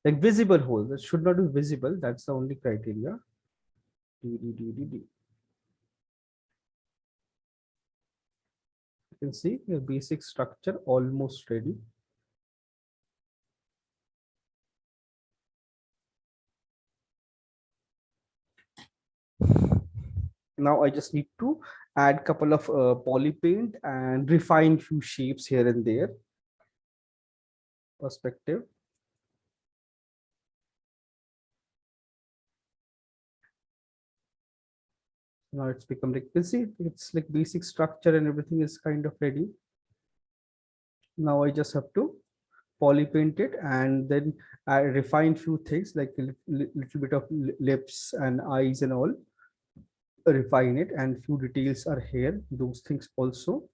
like visible holes. That should not be visible. That's the only criteria. D. You can see your basic structure almost ready. Now I just need to add couple of poly paint and refine few shapes here and there. Perspective. Now it's become like, you see, it's like basic structure and everything is kind of ready. Now I just have to poly paint it, and then I refine few things like a little bit of lips and eyes and all. Refine it, and few details are here. Those things also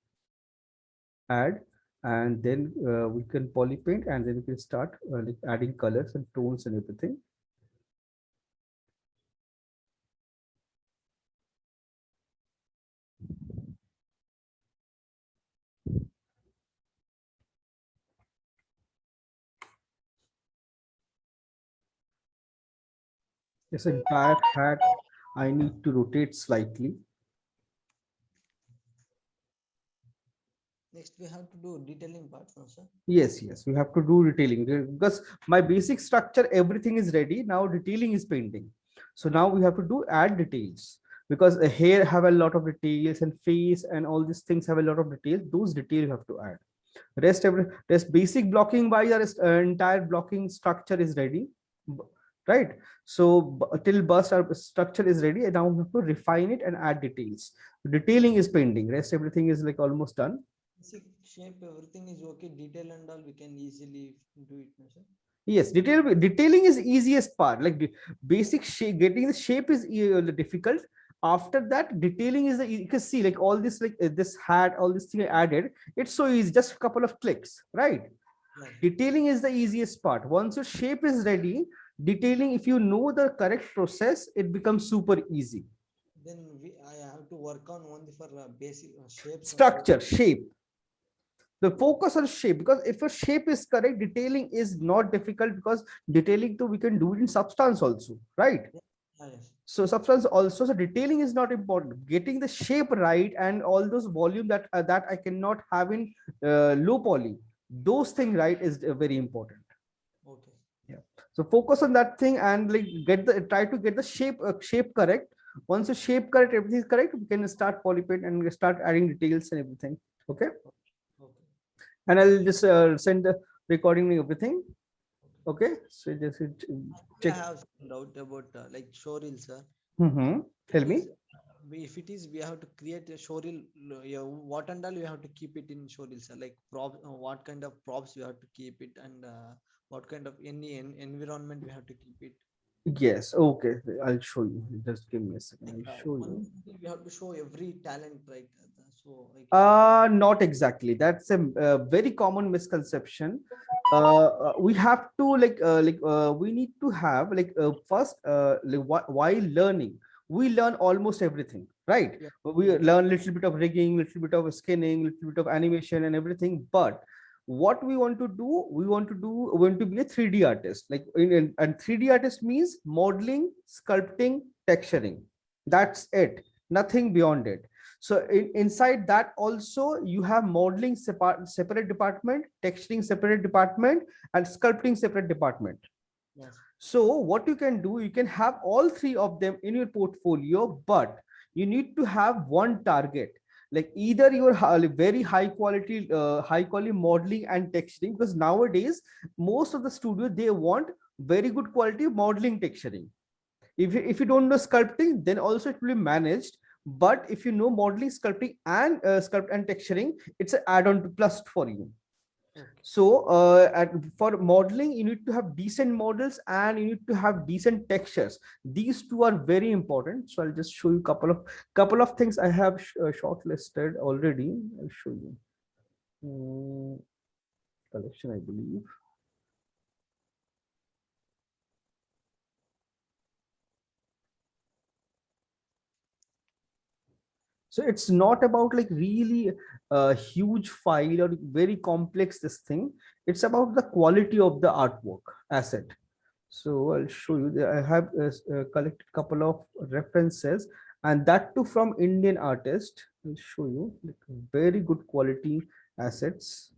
add, and then we can poly paint, and then we can start like adding colors and tones and everything. This entire hat I need to rotate slightly. Next, we have to do detailing part, no, sir. Yes, we have to do detailing because my basic structure, everything is ready. Now detailing is pending. So now we have to do add details because a hair have a lot of details and face and all these things have a lot of details. Those details you have to add. Rest basic blocking by the entire blocking structure is ready, right? So till bust our structure is ready, and now we have to refine it and add details. Detailing is pending. Rest everything is like almost done. Basic shape, everything is okay. Detail and all, we can easily do it, no, sir. Yes, detailing is easiest part. Like basic shape, getting the shape is difficult. After that, detailing is the you can see like all this like this hat, all this thing I added. It's so easy, just a couple of clicks, right? Yeah. Detailing is the easiest part. Once your shape is ready, detailing, if you know the correct process, it becomes super easy. Then I have to work on only for basic shapes and all. Structure, shape. The focus on shape, because if your shape is correct, detailing is not difficult because detailing too we can do it in substance also, right? Yeah, yes. So substance also, so detailing is not important. Getting the shape right and all those volume that I cannot have in low poly, those thing right is very important. Okay. Yeah. So focus on that thing and like try to get the shape correct. Once the shape correct, everything is correct, we can start polypaint and start adding details and everything. Okay. Okay. And I'll just send the recording and everything. Okay. So just I check. have some doubt about like showreel, sir. Mm-hmm. It Tell me. is if it is we have to create a showreel. Yeah, what and all we have to keep it in showreel, sir. Like prop, what kind of props we have to keep it, and what kind of any environment we have to keep it. Yes. Okay. I'll show you. Just give me a second. Like I'll show one you. thing we have to show every talent, right? So like Not exactly. That's a very common misconception. We have to we need to have first while learning, we learn almost everything, right? yeah, We yes, learn little bit of rigging, little bit of skinning, little bit of animation and everything. But what we want to do, we want to be a 3D artist. Like and 3D artist means modeling, sculpting, texturing. That's it. Nothing beyond it. So inside that also you have modeling separate department, texturing separate department, and sculpting separate department. yes, So what you can do, you can have all three of them in your portfolio, but you need to have one target. Like either your very high quality modeling and texturing, because nowadays most of the studio they want very good quality modeling texturing. If you don't know sculpting, then also it will be managed. But if you know modeling, sculpting, and sculpt and texturing, it's an add-on to plus for you. okay, So for modeling, you need to have decent models and you need to have decent textures. These two are very important. So I'll just show you couple of things I have shortlisted already. I'll show you. Collection, I believe. So it's not about like really a huge file or very complex this thing. It's about the quality of the artwork asset. So I'll show you that I have collected couple of references, and that too from Indian artist. I'll show you like very good quality assets.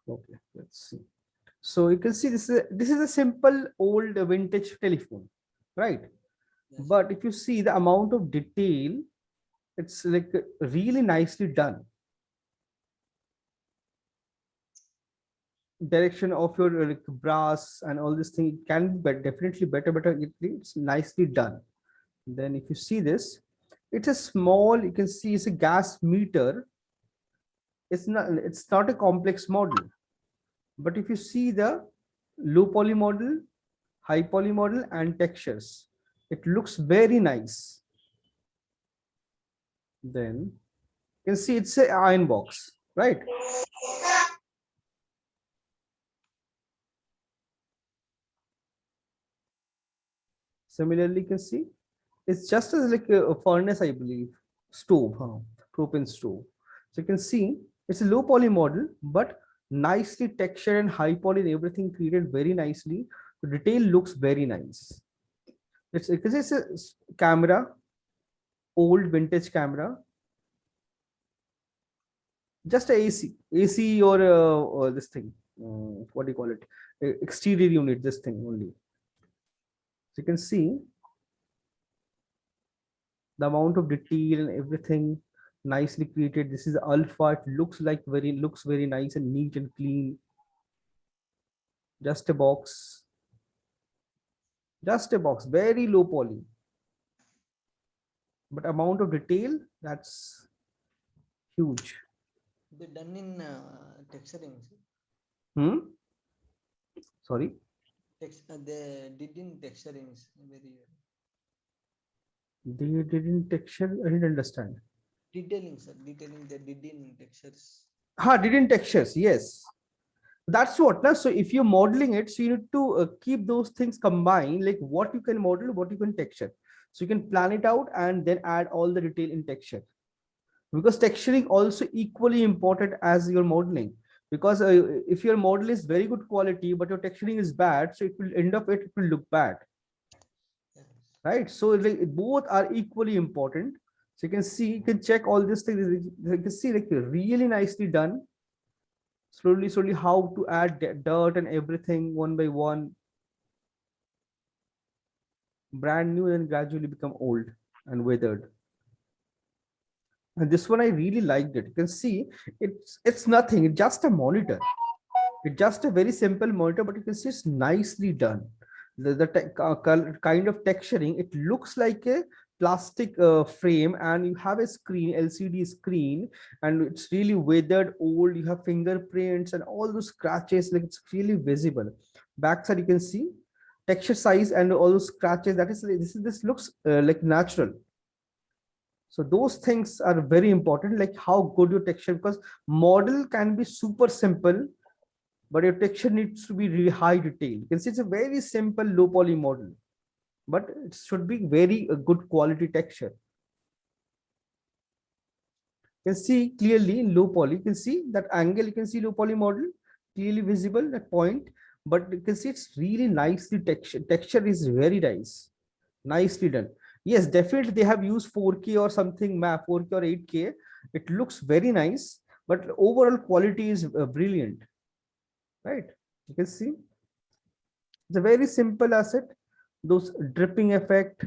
Okay, let's see. So you can see this is a simple old vintage telephone, right? yes. But if you see the amount of detail, it's like really nicely done. direction of your like brass and all this thing, it can be definitely better. It's nicely done. Then if you see this, it's a small, you can see it's a gas meter. It's not a complex model. But if you see the low poly model, high poly model, and textures, it looks very nice. Then you can see it's a iron box, right? Similarly, you can see it's just as like a furnace, I believe, stove, propane stove. So you can see it's a low poly model, but nicely textured and high poly and everything created very nicely. The detail looks very nice. It's because it's a camera, old vintage camera, just a AC or this thing. What do you call it? Exterior unit, this thing only. So you can see the amount of detail and everything nicely created. This is alpha. It looks very nice and neat and clean. Just a box. Just a box. Very low poly. But amount of detail, that's huge. They done in texturing. Hmm? Sorry. They did in texturings very They didn't texture. I didn't understand. detailing, sir. Detailing they did in textures. Didn't textures. Yes. That's what. Na? So if you're modeling it, so you need to keep those things combined, like what you can model, what you can texture. So you can plan it out and then add all the detail in texture. Because texturing also equally important as your modeling. Because if your model is very good quality, but your texturing is bad, so it will end up, it will look bad. Yeah. Right? So like, both are equally important. So you can see, you can check all these things. You can see like really nicely done. Slowly how to add dirt and everything one by one. Brand new and gradually become old and withered. And this one I really liked it. You can see it's nothing. It's just a monitor. It's just a very simple monitor, but you can see it's nicely done. The kind of texturing, it looks like a plastic frame, and you have a screen, LCD screen, and it's really weathered, old. You have fingerprints and all those scratches, like it's really visible. Backside, you can see texture size and all those scratches. That is, this looks like natural. So those things are very important, like how good your texture, because model can be super simple, but your texture needs to be really high detail. You can see it's a very simple low poly model, but it should be very good quality texture. You can see clearly in low poly, you can see that angle, you can see low poly model clearly visible, that point, but you can see it's really nicely texture is very nice, nicely done. Yes, definitely they have used 4K or something, map 4K or 8K. It looks very nice, but overall quality is brilliant, right? You can see it's a very simple asset. Those dripping effect,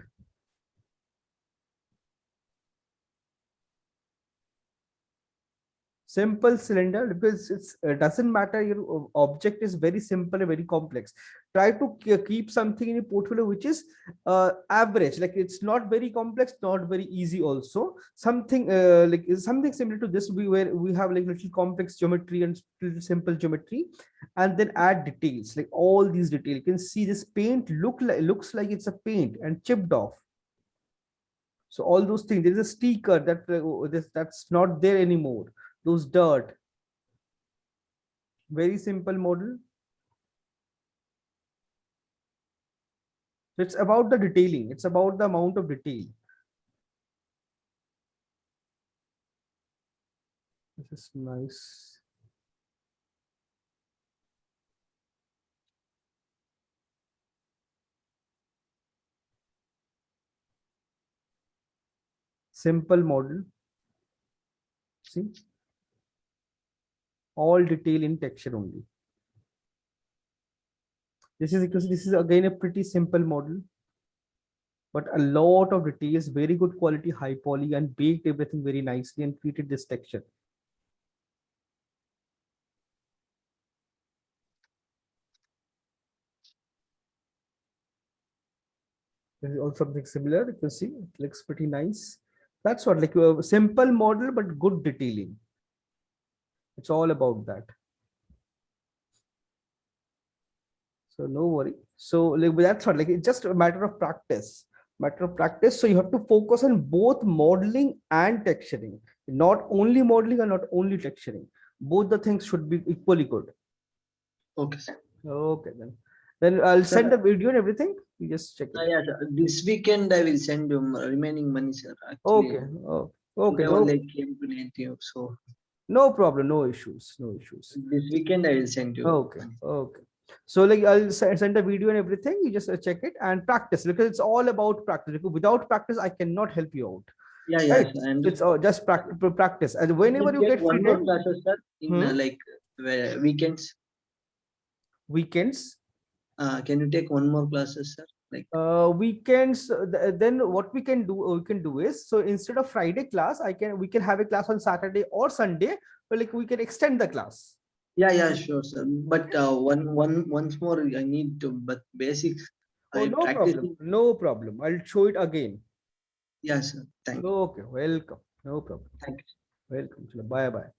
simple cylinder, because it's doesn't matter, your object is very simple and very complex. Try to keep something in your portfolio which is average, like it's not very complex, not very easy also. Something like something similar to this, where we have like little complex geometry and little simple geometry, and then add details, like all these details. You can see this paint looks like it's a paint and chipped off. So all those things, there is a sticker that that's not there anymore. Those dirt, very simple model. So it's about the detailing. It's about the amount of detail. This is nice. Simple model. See, all detail in texture only. This is because this is again a pretty simple model, but a lot of details, very good quality, high poly, and baked everything very nicely and created this texture. This is also something similar. You can see it looks pretty nice. That's what, like a simple model, but good detailing. It's all about that. So no worry. So like that's what, like it's just a matter of practice. Matter of practice. So you have to focus on both modeling and texturing. Not only modeling and not only texturing. Both the things should be equally good. Okay, sir. Okay, then I'll Sir, send a video and everything. You just check it. yeah, sir. This weekend I will send you remaining money, sir. Actually, Okay. Oh, okay. never No, like came to native, so no problem. No issues. No issues. this weekend I will send you. Okay. money. Okay. So like I'll send a video and everything. You just check it and practice, because it's all about practice. Because without practice, I cannot help you out. Yeah, yeah, Right. sir. So it's just practice. And whenever you Take get one free more time, classes, sir, in like weekends. weekends, Can you take one more classes, sir? Like, weekends, then what we can do is, so instead of Friday class, we can have a class on Saturday or Sunday, but like we can extend the class. yeah, yeah, sure, sir. But once more, I need to, but basics, Oh, I no practice. problem. No problem. I'll show it again. Yeah, sir. Thank you. Okay, welcome. No problem. Thank you. Welcome. Chalo, bye bye.